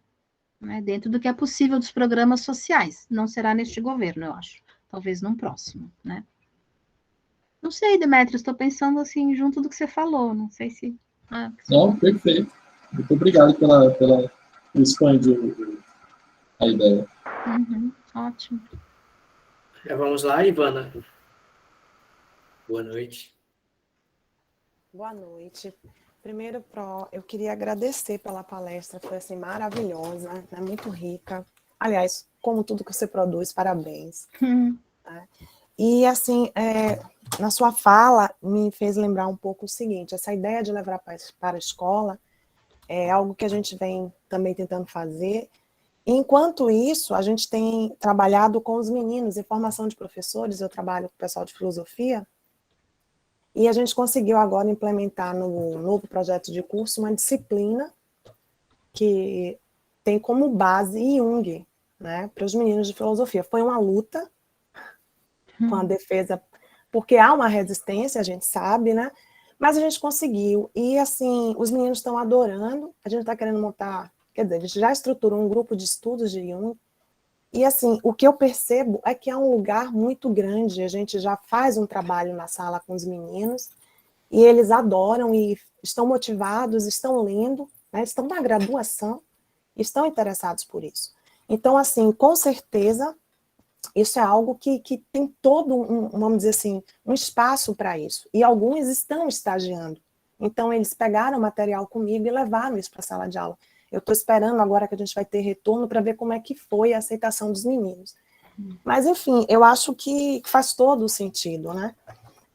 né? Dentro do que é possível dos programas sociais. Não será neste governo, eu acho. Talvez num próximo, né? Não sei, Demetrios, estou pensando assim, junto do que você falou, não sei se... Não, perfeito. Muito obrigado pela expandir a ideia. Ótimo. Vamos lá, Ivana. Boa noite. Boa noite. Primeiro, eu queria agradecer pela palestra, foi assim, maravilhosa, né? Muito rica. Aliás, como tudo que você produz, parabéns. Né? E, assim, na sua fala, me fez lembrar um pouco o seguinte, essa ideia de levar para a escola é algo que a gente vem também tentando fazer, Enquanto isso, a gente tem trabalhado com os meninos em formação de professores, eu trabalho com o pessoal de filosofia, e a gente conseguiu agora implementar no novo projeto de curso uma disciplina que tem como base Jung, né, para os meninos de filosofia. Foi uma luta com a defesa, porque há uma resistência, a gente sabe, né, mas a gente conseguiu. E, assim, os meninos estão adorando, a gente está querendo montar, quer dizer, a gente já estruturou um grupo de estudos de Jung, e, assim, o que eu percebo é que é um lugar muito grande, a gente já faz um trabalho na sala com os meninos, e eles adoram e estão motivados, estão lendo, né, estão na graduação, estão interessados por isso. Então, assim, com certeza, isso é algo que tem todo vamos dizer assim, um espaço para isso. E alguns estão estagiando. Então, eles pegaram material comigo e levaram isso para a sala de aula. Eu estou esperando agora que a gente vai ter retorno para ver como é que foi a aceitação dos meninos. Mas, enfim, eu acho que faz todo o sentido, né?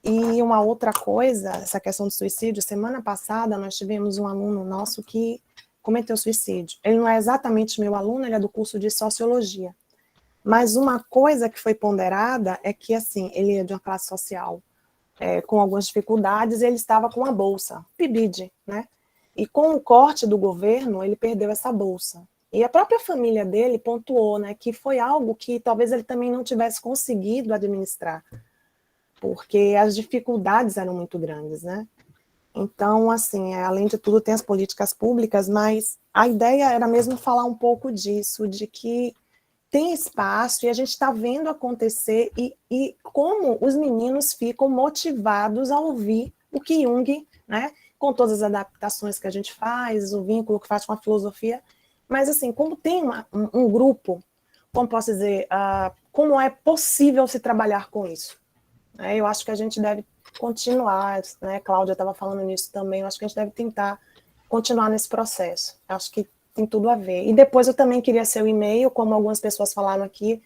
E uma outra coisa, essa questão do suicídio, semana passada nós tivemos um aluno nosso que cometeu suicídio. Ele não é exatamente meu aluno, ele é do curso de Sociologia. Mas uma coisa que foi ponderada é que, assim, ele é de uma classe social com algumas dificuldades, e ele estava com uma bolsa, PIBID, né? E com o corte do governo, ele perdeu essa bolsa. E a própria família dele pontuou, né, que foi algo que talvez ele também não tivesse conseguido administrar, porque as dificuldades eram muito grandes, né? Então, assim, além de tudo, tem as políticas públicas, mas a ideia era mesmo falar um pouco disso, de que tem espaço e a gente está vendo acontecer e como os meninos ficam motivados a ouvir o que Jung, né, com todas as adaptações que a gente faz, o vínculo que faz com a filosofia, mas assim, como tem um grupo, como posso dizer, como é possível se trabalhar com isso? Eu acho que a gente deve continuar, né, Cláudia estava falando nisso também, eu acho que a gente deve tentar continuar nesse processo, eu acho que tem tudo a ver. E depois eu também queria seu e-mail, como algumas pessoas falaram aqui,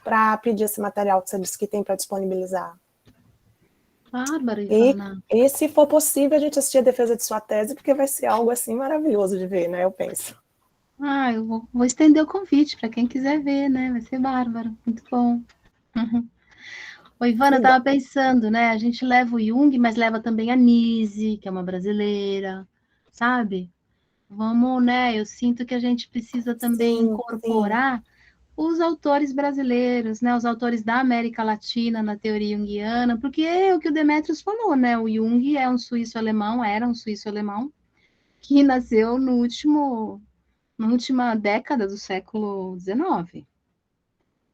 para pedir esse material que você disse que tem para disponibilizar. Bárbara, Ivana. E se for possível, a gente assistir a defesa de sua tese, porque vai ser algo assim maravilhoso de ver, né? Eu penso. Eu vou estender o convite para quem quiser ver, né? Vai ser bárbaro, muito bom. Ô, Ivana, eu estava pensando, né? A gente leva o Jung, mas leva também a Nise, que é uma brasileira, sabe? Vamos, né? Eu sinto que a gente precisa também incorporar os autores brasileiros, né? Os autores da América Latina na teoria junguiana, porque é o que o Demetrius falou, né? O Jung é um suíço-alemão, era um suíço-alemão, que nasceu na última década do século XIX.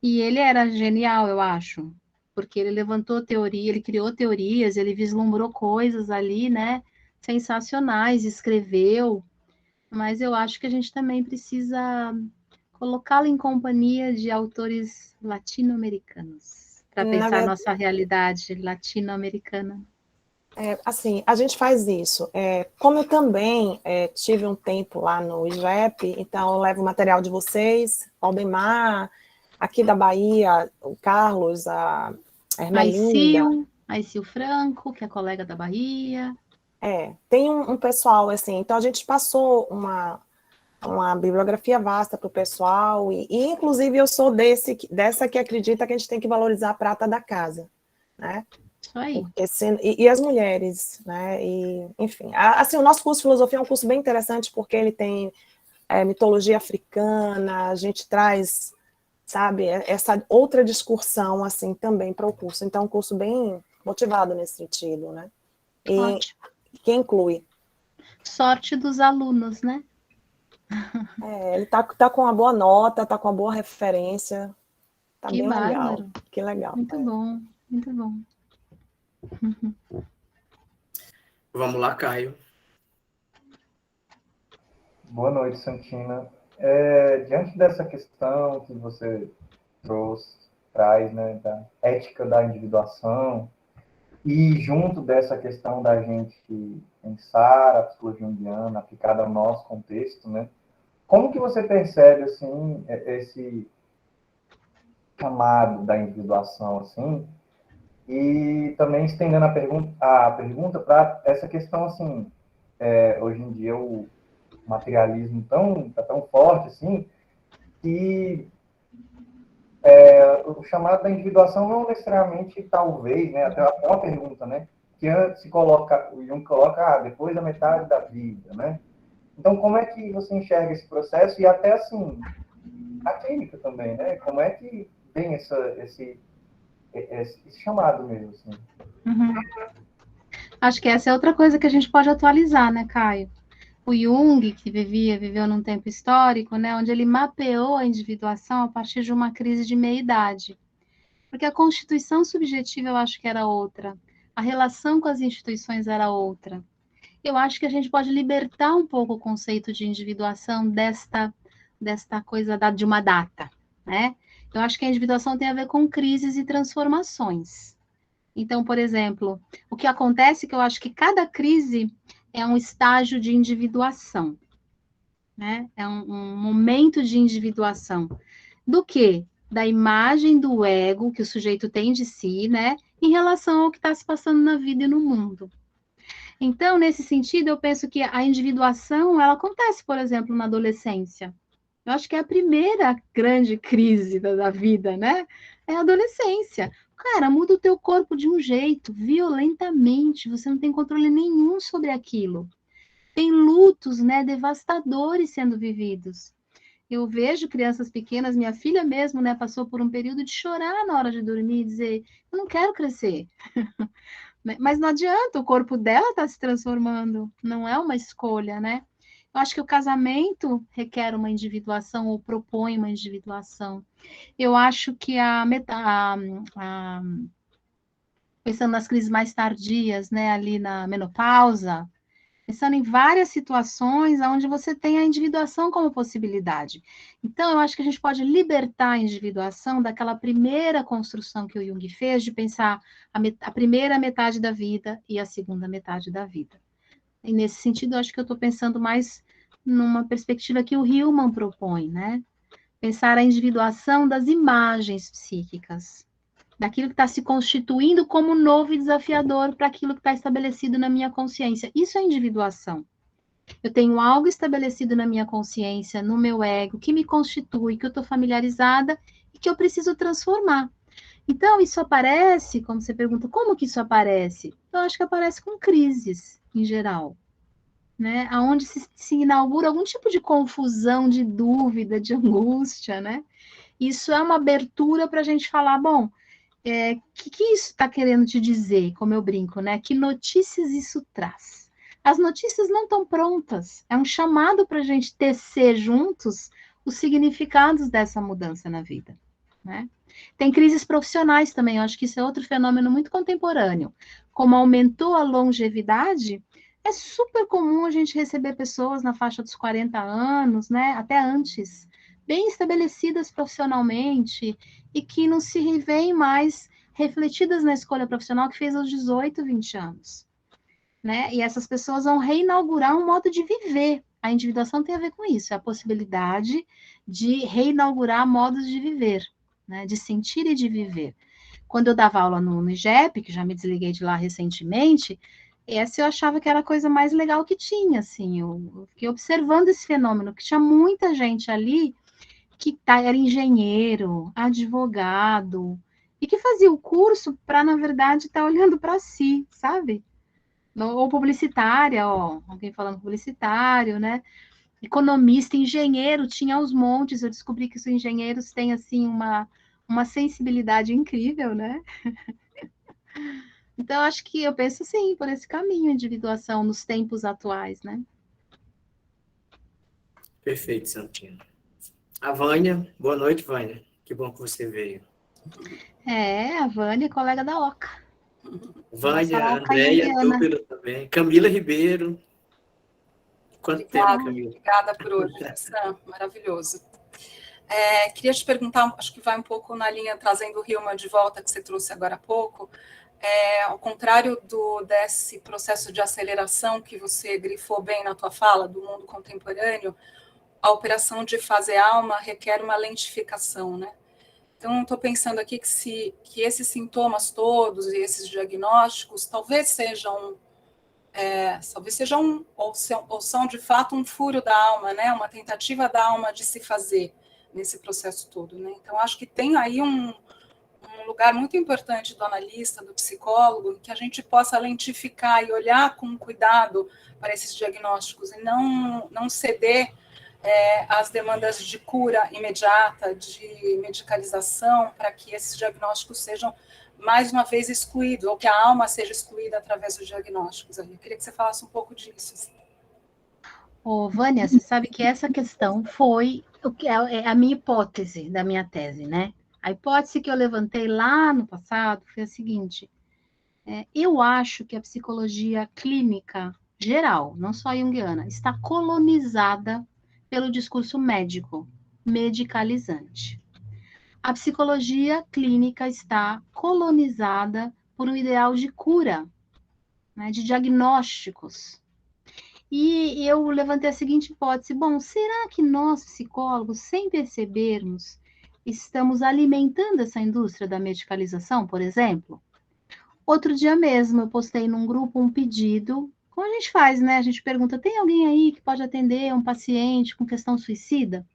E ele era genial, eu acho, porque ele levantou teoria, ele criou teorias, ele vislumbrou coisas ali, né? Sensacionais, escreveu. Mas eu acho que a gente também precisa colocá-lo em companhia de autores latino-americanos, para pensar a nossa realidade latino-americana. Assim, a gente faz isso. Como eu também tive um tempo lá no IGEP, então eu levo o material de vocês, Aldemar, aqui da Bahia, o Carlos, a Hermelinda. Aicil Franco, que é colega da Bahia. Tem um pessoal, assim, então a gente passou uma bibliografia vasta para o pessoal, e inclusive eu sou dessa que acredita que a gente tem que valorizar a prata da casa, né? Isso aí. E as mulheres, né? E, enfim, assim, o nosso curso de filosofia é um curso bem interessante porque ele tem mitologia africana, a gente traz, sabe, essa outra discussão, assim, também para o curso. Então, é um curso bem motivado nesse sentido, né? E ótimo. Que inclui. Sorte dos alunos, né? Ele tá com uma boa nota, tá com uma boa referência. Tá que bem bárbaro. legal. Que legal. Muito bom, muito bom. Vamos lá, Caio. Boa noite, Santina. Diante dessa questão que você traz, né, da ética da individuação, e junto dessa questão da gente pensar a psicologia junguiana aplicada ao nosso contexto, né, como que você percebe, assim, esse chamado da individuação, assim, e também estendendo a pergunta para essa questão, assim, hoje em dia o materialismo tá tão forte, assim, que o chamado da individuação não necessariamente, talvez, né, até uma pergunta, né, que antes se coloca, o Jung coloca, depois da metade da vida, né? Então, como é que você enxerga esse processo e até, assim, a clínica também, né? Como é que vem esse chamado mesmo, assim? Uhum. Acho que essa é outra coisa que a gente pode atualizar, né, Caio? O Jung, que viveu num tempo histórico, né, onde ele mapeou a individuação a partir de uma crise de meia-idade. Porque a constituição subjetiva eu acho que era outra, a relação com as instituições era outra. Eu acho que a gente pode libertar um pouco o conceito de individuação desta coisa de uma data, né? Eu acho que a individuação tem a ver com crises e transformações. Então, por exemplo, o que acontece é que eu acho que cada crise é um estágio de individuação, né? É um momento de individuação. Do quê? Da imagem do ego que o sujeito tem de si, né? Em relação ao que está se passando na vida e no mundo. Então, nesse sentido, eu penso que a individuação, ela acontece, por exemplo, na adolescência. Eu acho que é a primeira grande crise da vida, né? É a adolescência. Cara, muda o teu corpo de um jeito, violentamente, você não tem controle nenhum sobre aquilo. Tem lutos, né, devastadores sendo vividos. Eu vejo crianças pequenas, minha filha mesmo, né, passou por um período de chorar na hora de dormir e dizer, eu não quero crescer. Mas não adianta, o corpo dela está se transformando, não é uma escolha, né? Eu acho que o casamento requer uma individuação ou propõe uma individuação. Eu acho que pensando nas crises mais tardias, né, ali na menopausa, pensando em várias situações onde você tem a individuação como possibilidade. Então, eu acho que a gente pode libertar a individuação daquela primeira construção que o Jung fez, de pensar a primeira metade da vida e a segunda metade da vida. E nesse sentido, eu acho que eu estou pensando mais numa perspectiva que o Hillman propõe, né? Pensar a individuação das imagens psíquicas, daquilo que está se constituindo como novo e desafiador para aquilo que está estabelecido na minha consciência. Isso é individuação. Eu tenho algo estabelecido na minha consciência, no meu ego, que me constitui, que eu estou familiarizada e que eu preciso transformar. Então, isso aparece, como você pergunta, como que isso aparece? Eu acho que aparece com crises, em geral, né? Onde se inaugura algum tipo de confusão, de dúvida, de angústia, né? Isso é uma abertura para a gente falar, bom, que isso está querendo te dizer, como eu brinco, né? Que notícias isso traz? As notícias não estão prontas. É um chamado para a gente tecer juntos os significados dessa mudança na vida, né? Tem crises profissionais também, eu acho que isso é outro fenômeno muito contemporâneo. Como aumentou a longevidade, é super comum a gente receber pessoas na faixa dos 40 anos, né? Até antes, bem estabelecidas profissionalmente, e que não se veem mais refletidas na escolha profissional que fez aos 18, 20 anos. Né? E essas pessoas vão reinaugurar um modo de viver. A individuação tem a ver com isso, é a possibilidade de reinaugurar modos de viver, né? De sentir e de viver. Quando eu dava aula no IGEP, que já me desliguei de lá recentemente, essa eu achava que era a coisa mais legal que tinha, assim, eu fiquei observando esse fenômeno, que tinha muita gente ali que era engenheiro, advogado, e que fazia o curso para, na verdade, estar olhando para si, sabe? Ou publicitária, ó, alguém falando publicitário, né? Economista, engenheiro, tinha aos montes, eu descobri que os engenheiros têm, assim, uma sensibilidade incrível, né? Então, acho que eu penso, sim, por esse caminho, individuação nos tempos atuais, né? Perfeito, Santina. A Vânia, boa noite, Vânia. Que bom que você veio. A Vânia, colega da Oca. Vânia, Andréia, Dúbilo também. Camila Ribeiro. Quanto tempo, Camila? Obrigada por hoje, Sam, maravilhoso. Queria te perguntar, acho que vai um pouco na linha, trazendo o Hillman de volta, que você trouxe agora há pouco, ao contrário desse processo de aceleração que você grifou bem na tua fala, do mundo contemporâneo, a operação de fazer alma requer uma lentificação, né? Então, estou pensando aqui que esses sintomas todos e esses diagnósticos talvez sejam ou são de fato um furo da alma, né? Uma tentativa da alma de se fazer, nesse processo todo, né? Então, acho que tem aí um lugar muito importante do analista, do psicólogo, que a gente possa lentificar e olhar com cuidado para esses diagnósticos e não ceder às demandas de cura imediata, de medicalização, para que esses diagnósticos sejam, mais uma vez, excluídos, ou que a alma seja excluída através dos diagnósticos. Eu queria que você falasse um pouco disso. Ô, Vânia, você sabe que essa questão foi a minha hipótese da minha tese, né? A hipótese que eu levantei lá no passado foi a seguinte: eu acho que a psicologia clínica geral, não só junguiana, está colonizada pelo discurso médico, medicalizante. A psicologia clínica está colonizada por um ideal de cura, né, de diagnósticos. E eu levantei a seguinte hipótese: bom, será que nós, psicólogos, sem percebermos, estamos alimentando essa indústria da medicalização, por exemplo? Outro dia mesmo, eu postei num grupo um pedido, como a gente faz, né? A gente pergunta, tem alguém aí que pode atender um paciente com questão suicida?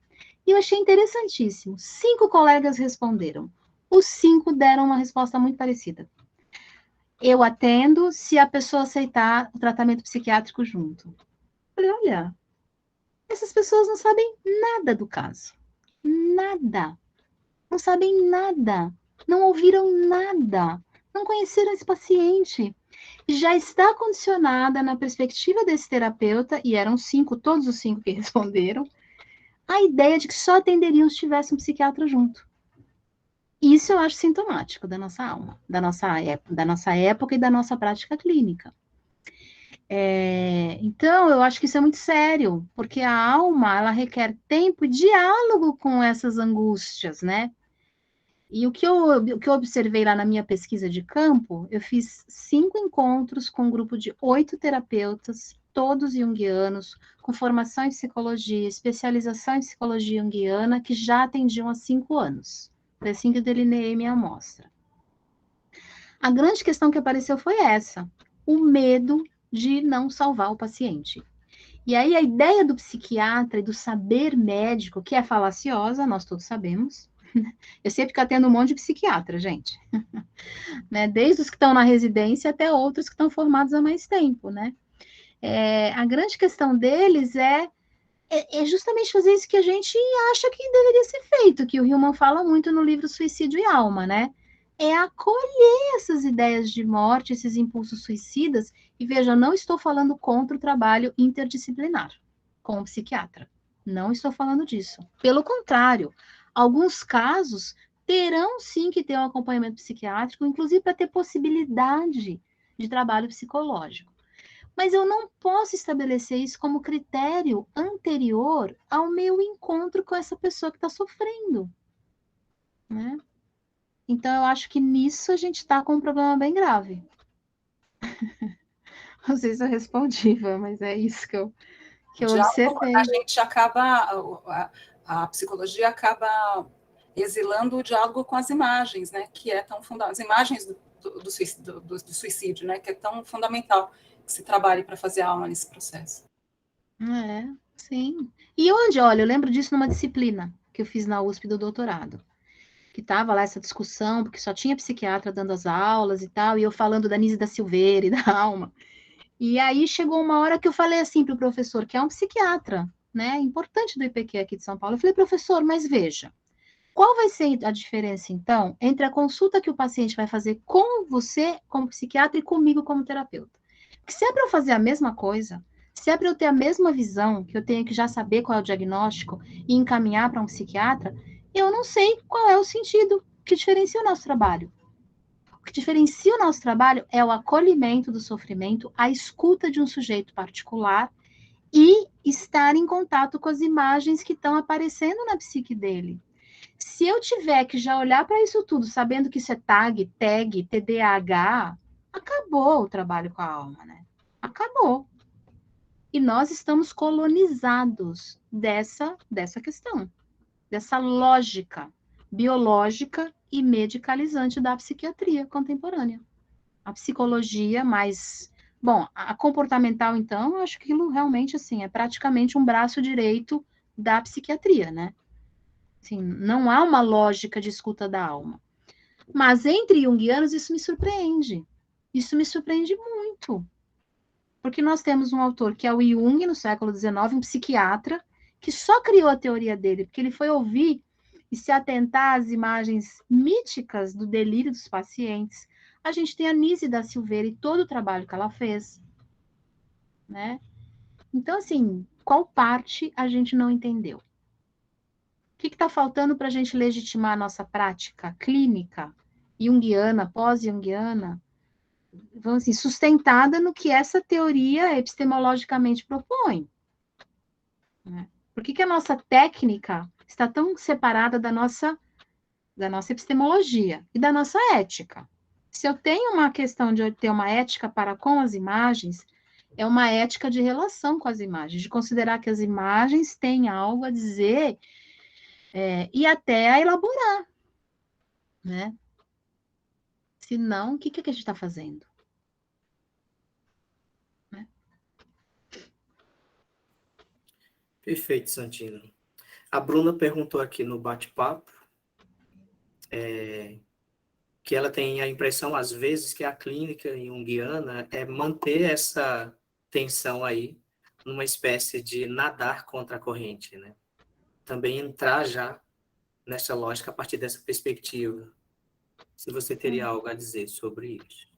E eu achei interessantíssimo. 5 colegas responderam. Os 5 deram uma resposta muito parecida. Eu atendo se a pessoa aceitar o tratamento psiquiátrico junto. Falei, olha, essas pessoas não sabem nada do caso. Nada. Não sabem nada. Não ouviram nada. Não conheceram esse paciente. Já está condicionada na perspectiva desse terapeuta, e eram 5, todos os 5 que responderam, a ideia de que só atenderiam se tivesse um psiquiatra junto. Isso eu acho sintomático da nossa alma, da nossa época e da nossa prática clínica. Então, eu acho que isso é muito sério, porque a alma, ela requer tempo e diálogo com essas angústias, né? E o que eu observei lá na minha pesquisa de campo, eu fiz 5 encontros com um grupo de 8 terapeutas, todos junguianos, com formação em psicologia, especialização em psicologia junguiana, que já atendiam há 5 anos. Foi assim que eu delineei minha amostra. A grande questão que apareceu foi essa: o medo de não salvar o paciente. E aí a ideia do psiquiatra e do saber médico, que é falaciosa, nós todos sabemos. Eu sempre que atendo um monte de psiquiatra, gente. Né? Desde os que estão na residência até outros que estão formados há mais tempo, né? A grande questão deles é justamente fazer isso que a gente acha que deveria ser feito, que o Hillman fala muito no livro Suicídio e Alma, né? É acolher essas ideias de morte, esses impulsos suicidas, e veja, não estou falando contra o trabalho interdisciplinar com o psiquiatra. Não estou falando disso. Pelo contrário, alguns casos terão sim que ter um acompanhamento psiquiátrico, inclusive para ter possibilidade de trabalho psicológico. Mas eu não posso estabelecer isso como critério anterior ao meu encontro com essa pessoa que está sofrendo, né? Então, eu acho que nisso a gente está com um problema bem grave. Não sei se eu respondi, mas é isso que eu observei. A gente acaba, a psicologia acaba exilando o diálogo com as imagens, né? Que é tão fundamental. As imagens do suicídio, né? Que é tão fundamental que se trabalhe para fazer a alma nesse processo. Sim. E olha, eu lembro disso numa disciplina que eu fiz na USP do doutorado, que estava lá essa discussão, porque só tinha psiquiatra dando as aulas e tal, e eu falando da Nise da Silveira e da alma. E aí chegou uma hora que eu falei assim para o professor, que é um psiquiatra, né, importante do IPQ aqui de São Paulo, eu falei, professor, mas veja, qual vai ser a diferença, então, entre a consulta que o paciente vai fazer com você como psiquiatra e comigo como terapeuta? Porque se é para eu fazer a mesma coisa, se é para eu ter a mesma visão, que eu tenho que já saber qual é o diagnóstico e encaminhar para um psiquiatra, eu não sei qual é o sentido que diferencia o nosso trabalho. O que diferencia o nosso trabalho é o acolhimento do sofrimento, a escuta de um sujeito particular e estar em contato com as imagens que estão aparecendo na psique dele. Se eu tiver que já olhar para isso tudo, sabendo que isso é TAG, TDAH, acabou o trabalho com a alma, né? Acabou. E nós estamos colonizados dessa questão, dessa lógica biológica e medicalizante da psiquiatria contemporânea. A psicologia mais... Bom, a comportamental, então, eu acho que aquilo realmente, assim, é praticamente um braço direito da psiquiatria, né? Assim, não há uma lógica de escuta da alma. Mas entre junguianos isso me surpreende. Isso me surpreende muito. Porque nós temos um autor que é o Jung, no século XIX, um psiquiatra, que só criou a teoria dele, porque ele foi ouvir e se atentar às imagens míticas do delírio dos pacientes. A gente tem a Nise da Silveira e todo o trabalho que ela fez, né? Então, assim, qual parte a gente não entendeu? O que está faltando para a gente legitimar a nossa prática clínica, junguiana, pós-junguiana, vamos assim, sustentada no que essa teoria epistemologicamente propõe? Né? Por que a nossa técnica está tão separada da nossa epistemologia e da nossa ética? Se eu tenho uma questão de eu ter uma ética para com as imagens, é uma ética de relação com as imagens, de considerar que as imagens têm algo a dizer e até a elaborar, né? Senão, o que a gente está fazendo? Né? Perfeito, Santina. A Bruna perguntou aqui no bate-papo que ela tem a impressão, às vezes, que a clínica junguiana é manter essa tensão aí numa espécie de nadar contra a corrente, né? Também entrar já nessa lógica a partir dessa perspectiva. Se você teria algo a dizer sobre isso.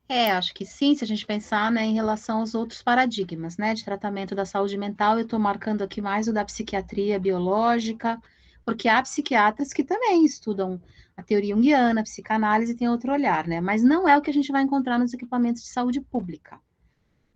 Acho que sim, se a gente pensar, né, em relação aos outros paradigmas, né, de tratamento da saúde mental, eu estou marcando aqui mais o da psiquiatria biológica, porque há psiquiatras que também estudam a teoria junguiana, a psicanálise e tem outro olhar, né, mas não é o que a gente vai encontrar nos equipamentos de saúde pública,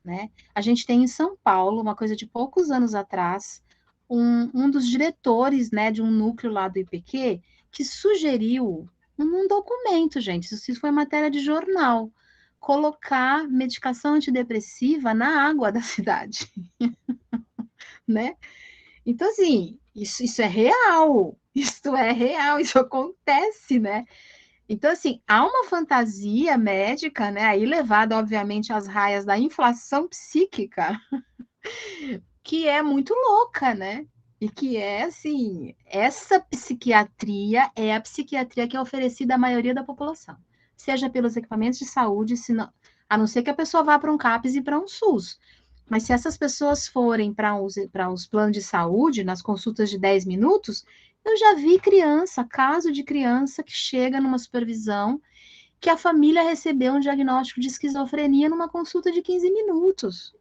né. A gente tem em São Paulo, uma coisa de poucos anos atrás, um dos diretores, né, de um núcleo lá do IPQ, que sugeriu um documento, gente, isso foi matéria de jornal, colocar medicação antidepressiva na água da cidade, né? Então, assim, isso é real, isso acontece, né? Então, assim, há uma fantasia médica, né, aí levada, obviamente, às raias da inflação psíquica, que é muito louca, né? E que é, assim, essa psiquiatria é a psiquiatria que é oferecida à maioria da população. Seja pelos equipamentos de saúde, a não ser que a pessoa vá para um CAPS e para um SUS. Mas se essas pessoas forem para os planos de saúde, nas consultas de 10 minutos, eu já vi caso de criança que chega numa supervisão, que a família recebeu um diagnóstico de esquizofrenia numa consulta de 15 minutos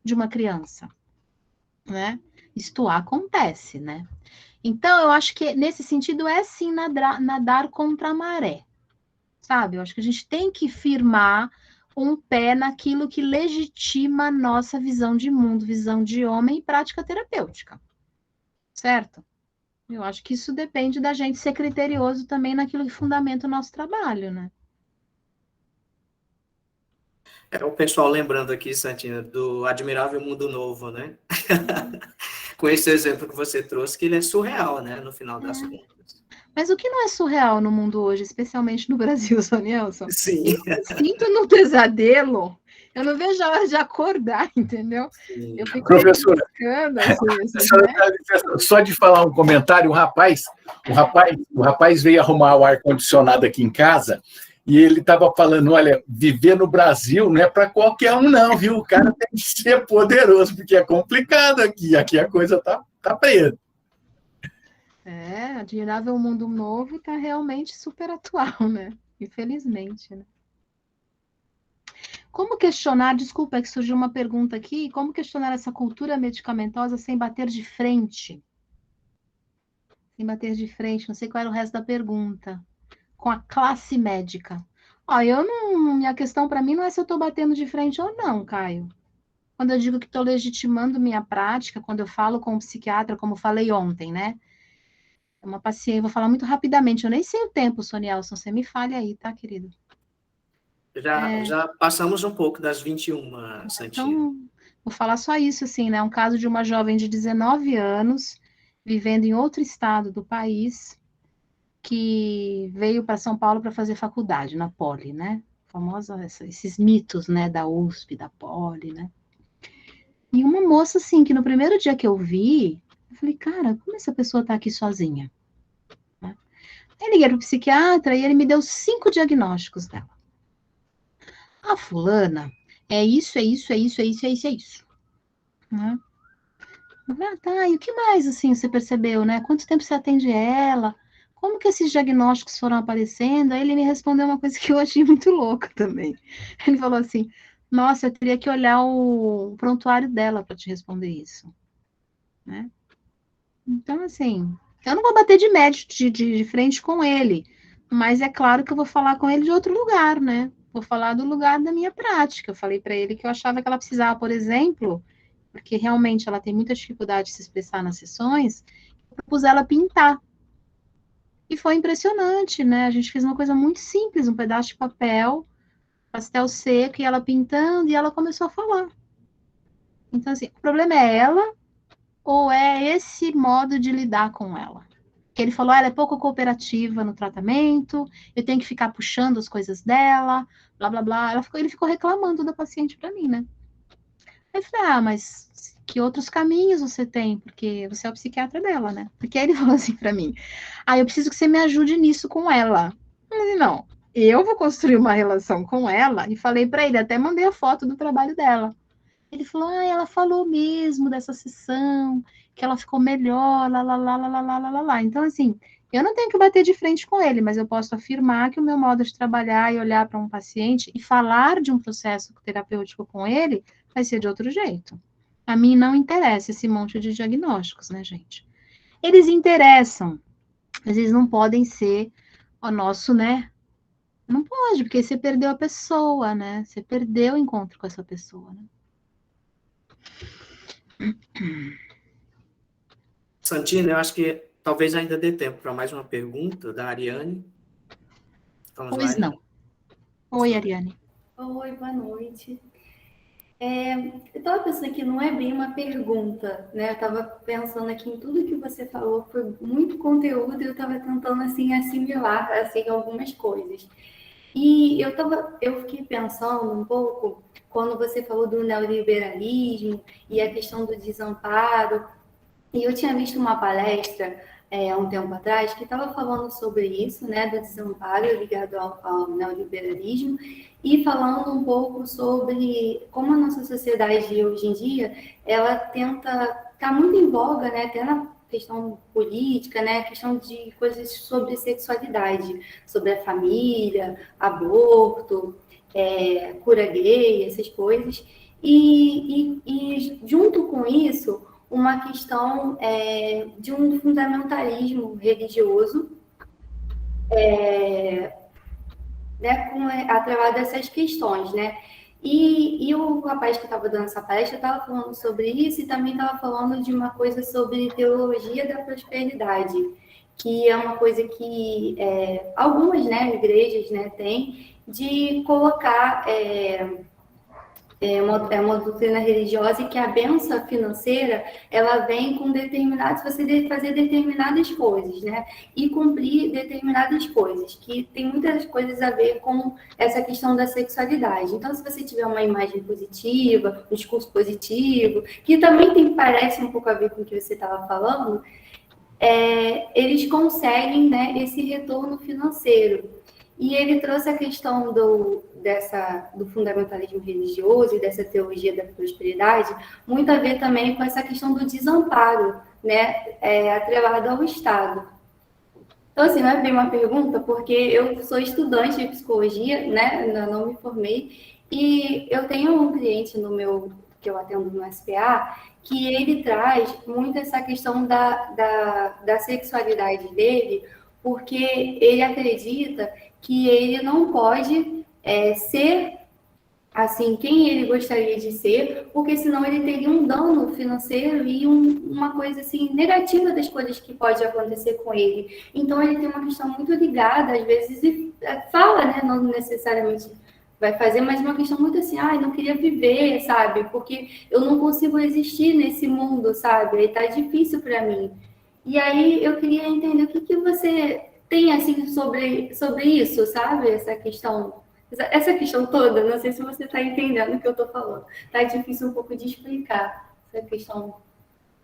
de uma criança, né? Isto acontece, né? Então, eu acho que nesse sentido é sim nadar contra a maré, sabe? Eu acho que a gente tem que firmar um pé naquilo que legitima a nossa visão de mundo, visão de homem e prática terapêutica, certo? Eu acho que isso depende da gente ser criterioso também naquilo que fundamenta o nosso trabalho, né? O pessoal lembrando aqui, Santina, do Admirável Mundo Novo, né? Com esse exemplo que você trouxe, que ele é surreal, né? No final das contas. Mas o que não é surreal no mundo hoje, especialmente no Brasil, Sonilson? Sim. Eu sinto no pesadelo, eu não vejo a hora de acordar, entendeu? Sim. Eu fico Professora, né? só de falar um comentário, o rapaz veio arrumar o ar-condicionado aqui em casa e ele estava falando, olha, viver no Brasil não é para qualquer um não, viu? O cara tem que ser poderoso, porque é complicado aqui a coisa tá preta. Admirável Mundo Novo está realmente super atual, né? Infelizmente, né? Como questionar, desculpa, é que surgiu uma pergunta aqui, como questionar essa cultura medicamentosa sem bater de frente? Sem bater de frente, não sei qual era o resto da pergunta. Com a classe médica. Minha questão para mim não é se eu estou batendo de frente ou não, Caio. Quando eu digo que estou legitimando minha prática, quando eu falo com um psiquiatra, como falei ontem, né? Uma paciente, vou falar muito rapidamente, eu nem sei o tempo, Sonielson, você me fale aí, tá, querido? Já passamos um pouco das 21, Santina. Então, vou falar só isso, assim, né? Um caso de uma jovem de 19 anos, vivendo em outro estado do país, que veio para São Paulo para fazer faculdade, na Poli, né? Famosa, esses mitos, né? Da USP, da Poli, né? E uma moça, assim, que no primeiro dia que eu vi, Eu falei, cara, como essa pessoa tá aqui sozinha? Né? Aí liguei pro psiquiatra e ele me deu 5 diagnósticos dela. A fulana é isso, é isso, é isso, é isso, é isso, é isso. Né? Ah, tá, e o que mais, assim, você percebeu, né? Quanto tempo você atende ela? Como que esses diagnósticos foram aparecendo? Aí ele me respondeu uma coisa que eu achei muito louca também. Ele falou assim, nossa, eu teria que olhar o prontuário dela para te responder isso, né? Então, assim, eu não vou bater de médio de frente com ele, mas é claro que eu vou falar com ele de outro lugar, né? Vou falar do lugar da minha prática. Eu falei para ele que eu achava que ela precisava, por exemplo, porque realmente ela tem muita dificuldade de se expressar nas sessões, eu propus ela pintar. E foi impressionante, né? A gente fez uma coisa muito simples, um pedaço de papel, pastel seco, e ela pintando, e ela começou a falar. Então, assim, o problema é ela ou é esse modo de lidar com ela? Que ele falou, ela é pouco cooperativa no tratamento, eu tenho que ficar puxando as coisas dela, blá, blá, blá. Ele ficou reclamando da paciente para mim, né? Aí eu falei, mas que outros caminhos você tem? Porque você é o psiquiatra dela, né? Porque aí ele falou assim para mim, eu preciso que você me ajude nisso com ela. Eu falei, não, eu vou construir uma relação com ela, e falei para ele, até mandei a foto do trabalho dela. Ele falou, ela falou mesmo dessa sessão, que ela ficou melhor, lá, lá, lá, lá, lá, lá, lá, lá, lá. Então, assim, eu não tenho que bater de frente com ele, mas eu posso afirmar que o meu modo de trabalhar e olhar para um paciente e falar de um processo terapêutico com ele vai ser de outro jeito. A mim não interessa esse monte de diagnósticos, né, gente? Eles interessam, mas eles não podem ser o nosso, né? Não pode, porque você perdeu a pessoa, né? Você perdeu o encontro com essa pessoa, né? Santina, eu acho que talvez ainda dê tempo para mais uma pergunta da Ariane. Vamos Pois lá, não. Oi, Ariane. Oi, boa noite. Eu estava pensando aqui, não é bem uma pergunta, né? Eu estava pensando aqui em tudo que você falou, foi muito conteúdo e eu estava tentando, assim, assimilar, assim, algumas coisas. E eu fiquei pensando um pouco, quando você falou do neoliberalismo e a questão do desamparo, e eu tinha visto uma palestra há um tempo atrás que estava falando sobre isso, né, do desamparo ligado ao neoliberalismo, e falando um pouco sobre como a nossa sociedade hoje em dia, ela tá muito em voga, né, até na questão política, né, questão de coisas sobre sexualidade, sobre a família, aborto, cura gay, essas coisas, e junto com isso, uma questão de um fundamentalismo religioso, né, atrelado a essas questões, né? E o rapaz que estava dando essa palestra estava falando sobre isso e também estava falando de uma coisa sobre teologia da prosperidade, que é uma coisa que algumas, né, igrejas, né, têm, de colocar uma doutrina religiosa e que a benção financeira, ela vem com determinados, você deve fazer determinadas coisas, né? E cumprir determinadas coisas, que tem muitas coisas a ver com essa questão da sexualidade. Então, se você tiver uma imagem positiva, um discurso positivo, que também parece um pouco a ver com o que você estava falando, eles conseguem, né, esse retorno financeiro. E ele trouxe a questão do fundamentalismo religioso e dessa teologia da prosperidade, muito a ver também com essa questão do desamparo, né, atrelado ao Estado. Então, assim, não é bem uma pergunta, porque eu sou estudante de psicologia, né, ainda não me formei, e eu tenho um cliente que eu atendo no SPA, que ele traz muito essa questão da sexualidade dele, porque ele acredita que ele não pode ser assim quem ele gostaria de ser, porque senão ele teria um dano financeiro e uma coisa assim negativa das coisas que pode acontecer com ele. Então ele tem uma questão muito ligada, às vezes, e fala, né, não necessariamente vai fazer, mas uma questão muito assim, não queria viver, sabe? Porque eu não consigo existir nesse mundo, sabe? Aí tá difícil para mim. E aí eu queria entender o que você tem, assim, sobre isso, sabe? Essa questão toda, não sei se você está entendendo o que eu estou falando. Tá difícil um pouco de explicar essa questão.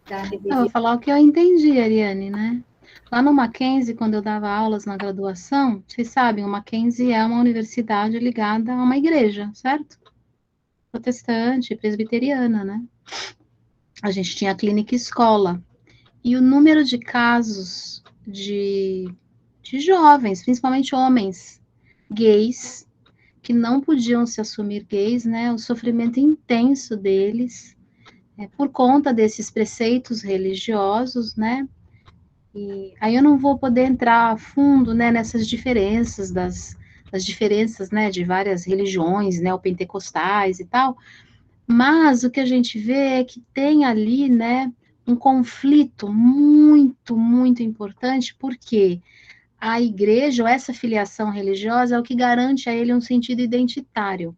da Eu rebelião. vou falar o que eu entendi, Ariane, né? Lá no Mackenzie, quando eu dava aulas na graduação, vocês sabem, o Mackenzie é uma universidade ligada a uma igreja, certo? Protestante, presbiteriana, né? A gente tinha a clínica escola. E o número de casos de jovens, principalmente homens, gays, que não podiam se assumir gays, né? O sofrimento intenso deles, por conta desses preceitos religiosos, né? E aí eu não vou poder entrar a fundo, né, nessas diferenças das diferenças, né, de várias religiões, neopentecostais e tal, mas o que a gente vê é que tem ali, né, um conflito muito, muito importante, porque a igreja, ou essa filiação religiosa, é o que garante a ele um sentido identitário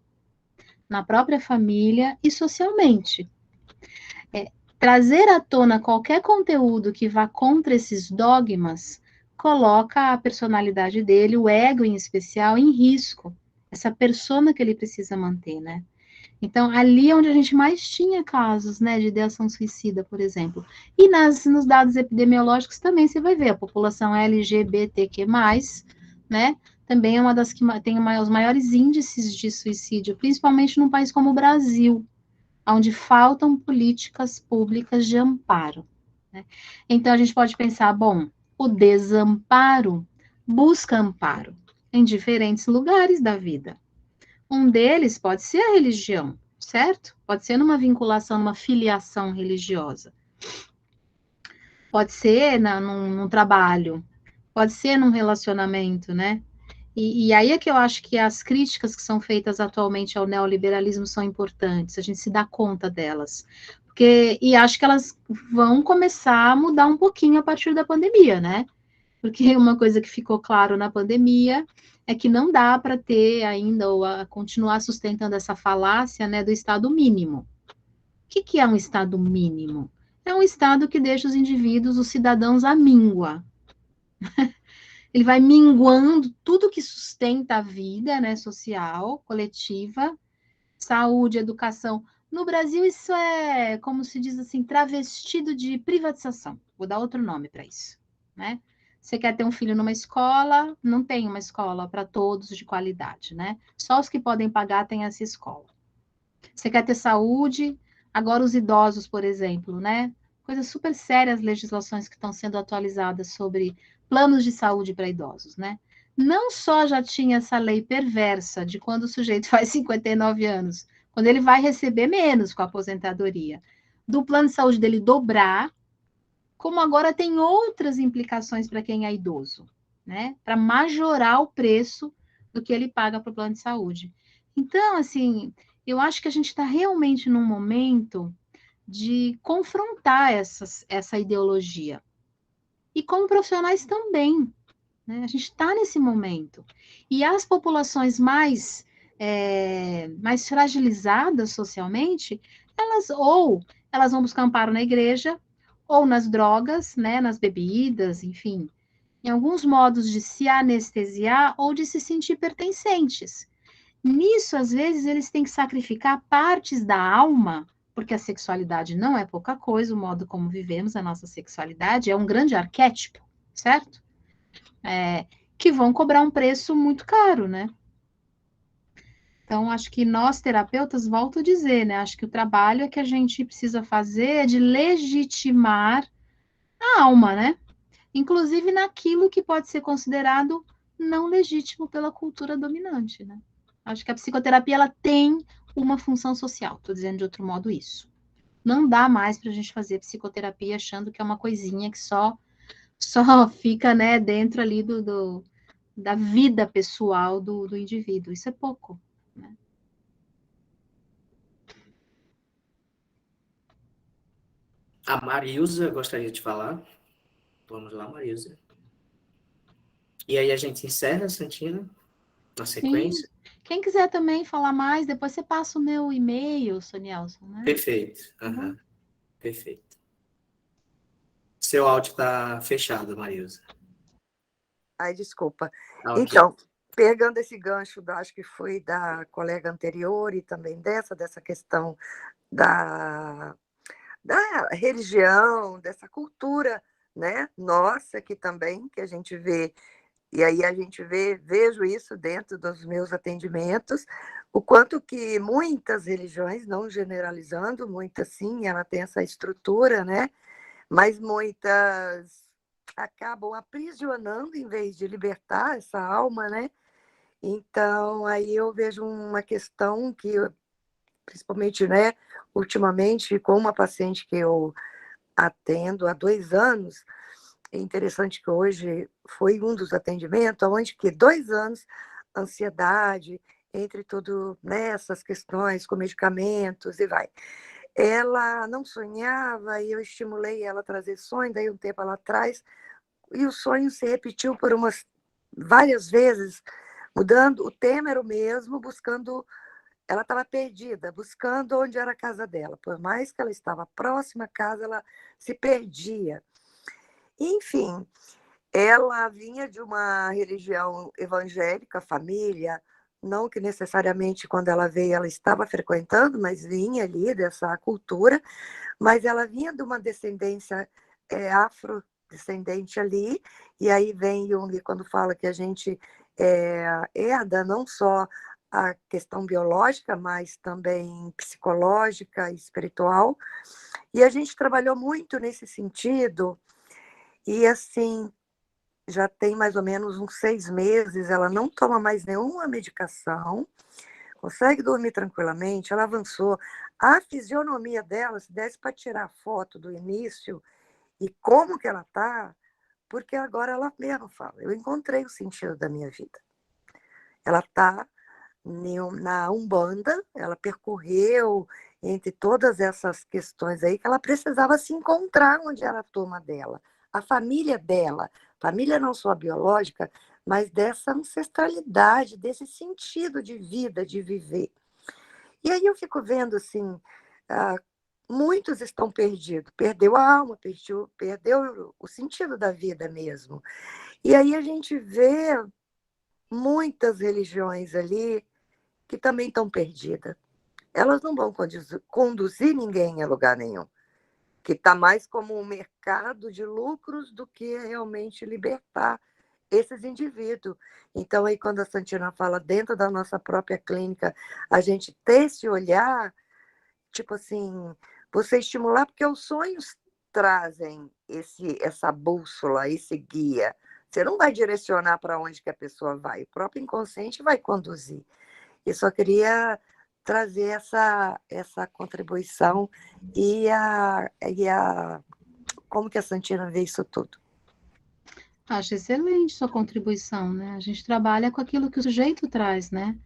na própria família e socialmente. Trazer à tona qualquer conteúdo que vá contra esses dogmas coloca a personalidade dele, o ego em especial, em risco. Essa persona que ele precisa manter, né? Então, ali é onde a gente mais tinha casos, né, de ideação suicida, por exemplo. E nos dados epidemiológicos também você vai ver, a população LGBTQ+, né, também é uma das que tem os maiores índices de suicídio, principalmente num país como o Brasil, onde faltam políticas públicas de amparo, né? Então, a gente pode pensar, bom, o desamparo busca amparo em diferentes lugares da vida. Um deles pode ser a religião, certo? Pode ser numa vinculação, numa filiação religiosa. Pode ser num trabalho. Pode ser num relacionamento, né? E aí é que eu acho que as críticas que são feitas atualmente ao neoliberalismo são importantes, a gente se dá conta delas. E acho que elas vão começar a mudar um pouquinho a partir da pandemia, né? Porque uma coisa que ficou claro na pandemia é que não dá para ter ainda, ou a continuar sustentando essa falácia, né, do estado mínimo. O que é um estado mínimo? É um estado que deixa os indivíduos, os cidadãos, à míngua. Ele vai minguando tudo que sustenta a vida, né, social, coletiva, saúde, educação. No Brasil, isso é, como se diz assim, travestido de privatização. Vou dar outro nome para isso, né? Você quer ter um filho numa escola, não tem uma escola para todos de qualidade, né? Só os que podem pagar têm essa escola. Você quer ter saúde, agora os idosos, por exemplo, né? Coisas super sérias, legislações que estão sendo atualizadas sobre planos de saúde para idosos, né? Não só já tinha essa lei perversa de quando o sujeito faz 59 anos, quando ele vai receber menos com a aposentadoria, do plano de saúde dele dobrar, como agora tem outras implicações para quem é idoso, né? Para majorar o preço do que ele paga para o plano de saúde. Então, assim, eu acho que a gente está realmente num momento de confrontar essa ideologia. E como profissionais também, né? A gente está nesse momento. E as populações mais fragilizadas socialmente, elas vão buscar amparo na igreja, ou nas drogas, né, nas bebidas, enfim, em alguns modos de se anestesiar ou de se sentir pertencentes. Nisso, às vezes, eles têm que sacrificar partes da alma, porque a sexualidade não é pouca coisa, o modo como vivemos a nossa sexualidade é um grande arquétipo, certo? Que vão cobrar um preço muito caro, né? Então, acho que nós, terapeutas, volto a dizer, né? Acho que o trabalho que a gente precisa fazer é de legitimar a alma, né? Inclusive naquilo que pode ser considerado não legítimo pela cultura dominante, né? Acho que a psicoterapia, ela tem uma função social, estou dizendo de outro modo isso. Não dá mais para a gente fazer psicoterapia achando que é uma coisinha que só fica, né, dentro ali da vida pessoal do indivíduo. Isso é pouco, né? A Marilza gostaria de falar. Vamos lá, Marilza. E aí a gente encerra, Santina, na sequência. Sim. Quem quiser também falar mais, depois você passa o meu e-mail, Sonielson, né? Perfeito. Uhum. Perfeito. Seu áudio está fechado, Marilza. Ai, desculpa. Okay. Então, pegando esse gancho, acho que foi da colega anterior e também dessa questão da da religião, dessa cultura, né, nossa aqui também, que a gente vê, e aí a gente vejo isso dentro dos meus atendimentos, o quanto que muitas religiões, não generalizando, muitas sim, ela tem essa estrutura, né, mas muitas acabam aprisionando em vez de libertar essa alma, né? Então, aí eu vejo uma questão que, principalmente, né, ultimamente, com uma paciente que eu atendo há 2 anos, é interessante que hoje foi um dos atendimentos, onde que 2 anos, ansiedade, entre tudo, né, essas questões com medicamentos e vai. Ela não sonhava e eu estimulei ela a trazer sonho, daí um tempo ela traz, e o sonho se repetiu por várias vezes, mudando, o tema era o mesmo, buscando, ela estava perdida, buscando onde era a casa dela, por mais que ela estava próxima à casa, ela se perdia. Enfim, ela vinha de uma religião evangélica, família, não que necessariamente quando ela veio ela estava frequentando, mas vinha ali dessa cultura, mas ela vinha de uma descendência afrodescendente ali, e aí vem Jung quando fala que a gente herda não só a questão biológica, mas também psicológica e espiritual, e a gente trabalhou muito nesse sentido, e assim, já tem mais ou menos uns 6 meses, ela não toma mais nenhuma medicação, consegue dormir tranquilamente, ela avançou. A fisionomia dela, se desse para tirar foto do início e como que ela está, porque agora ela mesma fala, eu encontrei o sentido da minha vida. Ela está na Umbanda, ela percorreu entre todas essas questões aí que ela precisava se encontrar onde era a turma dela, a família dela, família não só biológica, mas dessa ancestralidade, desse sentido de vida, de viver. E aí eu fico vendo assim, muitos estão perdidos, perdeu a alma, perdeu o sentido da vida mesmo. E aí a gente vê muitas religiões ali que também estão perdidas. Elas não vão conduzir ninguém a lugar nenhum, que está mais como um mercado de lucros do que realmente libertar esses indivíduos. Então, aí quando a Santina fala dentro da nossa própria clínica, a gente ter esse olhar, tipo assim, você estimular, porque os sonhos trazem essa bússola, esse guia. Você não vai direcionar para onde que a pessoa vai, o próprio inconsciente vai conduzir. Eu só queria trazer essa contribuição e como que a Santina vê isso tudo. Acho excelente sua contribuição, né? A gente trabalha com aquilo que o sujeito traz, né?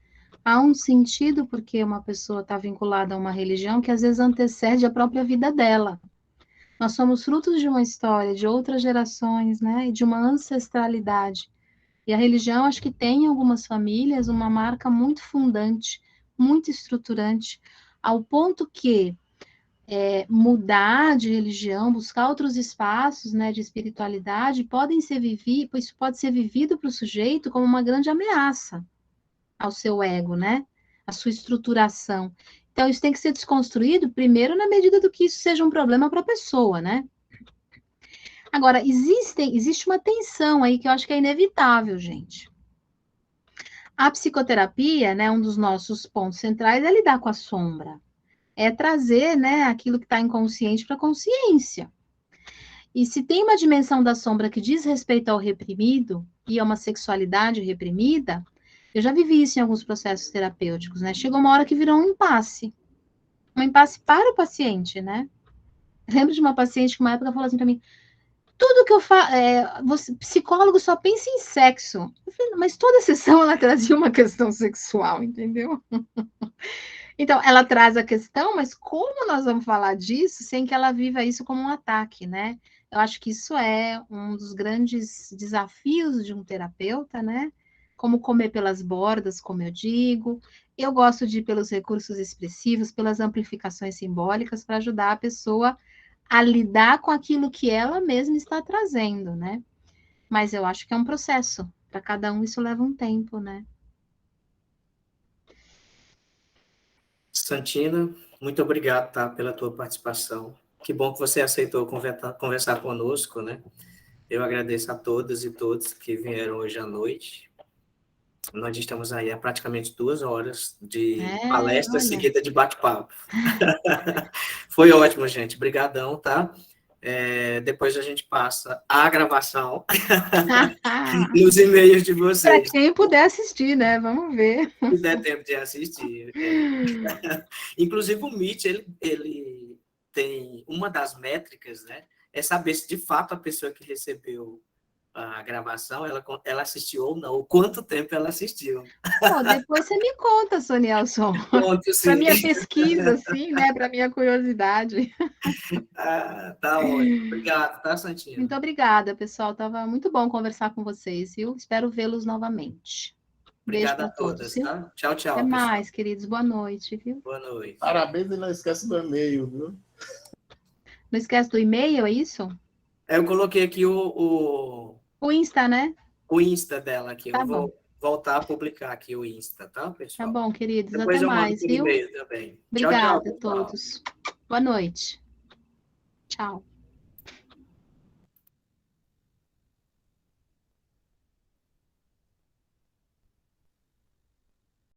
Há um sentido porque uma pessoa está vinculada a uma religião que às vezes antecede a própria vida dela. Nós somos frutos de uma história, de outras gerações, né? E de uma ancestralidade. E a religião, acho que tem em algumas famílias uma marca muito fundante, muito estruturante, ao ponto que mudar de religião, buscar outros espaços, né, de espiritualidade, isso pode ser vivido para o sujeito como uma grande ameaça ao seu ego, né, a sua estruturação. Então, isso tem que ser desconstruído, primeiro, na medida do que isso seja um problema para a pessoa, né. Agora, existe uma tensão aí que eu acho que é inevitável, gente. A psicoterapia, né, um dos nossos pontos centrais é lidar com a sombra, é trazer, né, aquilo que está inconsciente para a consciência. E se tem uma dimensão da sombra que diz respeito ao reprimido e a uma sexualidade reprimida, eu já vivi isso em alguns processos terapêuticos, né? Chegou uma hora que virou um impasse para o paciente, né? Eu lembro de uma paciente que uma época falou assim para mim: tudo que eu faço, psicólogo só pensa em sexo. Eu falei, mas toda sessão ela trazia uma questão sexual, entendeu? Então, ela traz a questão, mas como nós vamos falar disso sem que ela viva isso como um ataque, né? Eu acho que isso é um dos grandes desafios de um terapeuta, né? Como comer pelas bordas, como eu digo. Eu gosto de ir pelos recursos expressivos, pelas amplificações simbólicas, para ajudar a pessoa a lidar com aquilo que ela mesma está trazendo, né? Mas eu acho que é um processo. Para cada um isso leva um tempo, né? Santina, muito obrigado, tá, pela tua participação. Que bom que você aceitou conversar conosco, né? Eu agradeço a todas e todos que vieram hoje à noite. Nós estamos aí há praticamente 2 horas de palestra olha. seguida de bate-papo. Foi ótimo, gente. Obrigadão, tá? Depois a gente passa a gravação nos e-mails de Para vocês. quem puder assistir, né? Vamos ver. Se der tempo de assistir. Inclusive, o Meet, ele tem uma das métricas, né? É saber se de fato a pessoa que recebeu a gravação, ela assistiu ou não, ou quanto tempo ela assistiu. Pô, depois você me conta, Sonielson. Para minha pesquisa, assim, né? Para minha curiosidade. Tá ótimo. Obrigado, tá, Santina? Muito obrigada, pessoal. Tava muito bom conversar com vocês, viu? Espero vê-los novamente. Beijo para todos, viu? Tá? Tchau, tchau. Até pessoal. mais, queridos. Boa noite, viu? Boa noite. Parabéns e não esquece do e-mail, viu? Não esquece do e-mail, é isso? Eu coloquei aqui o Insta, né? O Insta dela aqui. Tá Eu vou bom. voltar a publicar aqui o Insta, tá, Tá pessoal? bom, queridos. Depois Até eu mando mais, por viu? e-mail também. Obrigada Tchau, a todos. Boa noite. Tchau.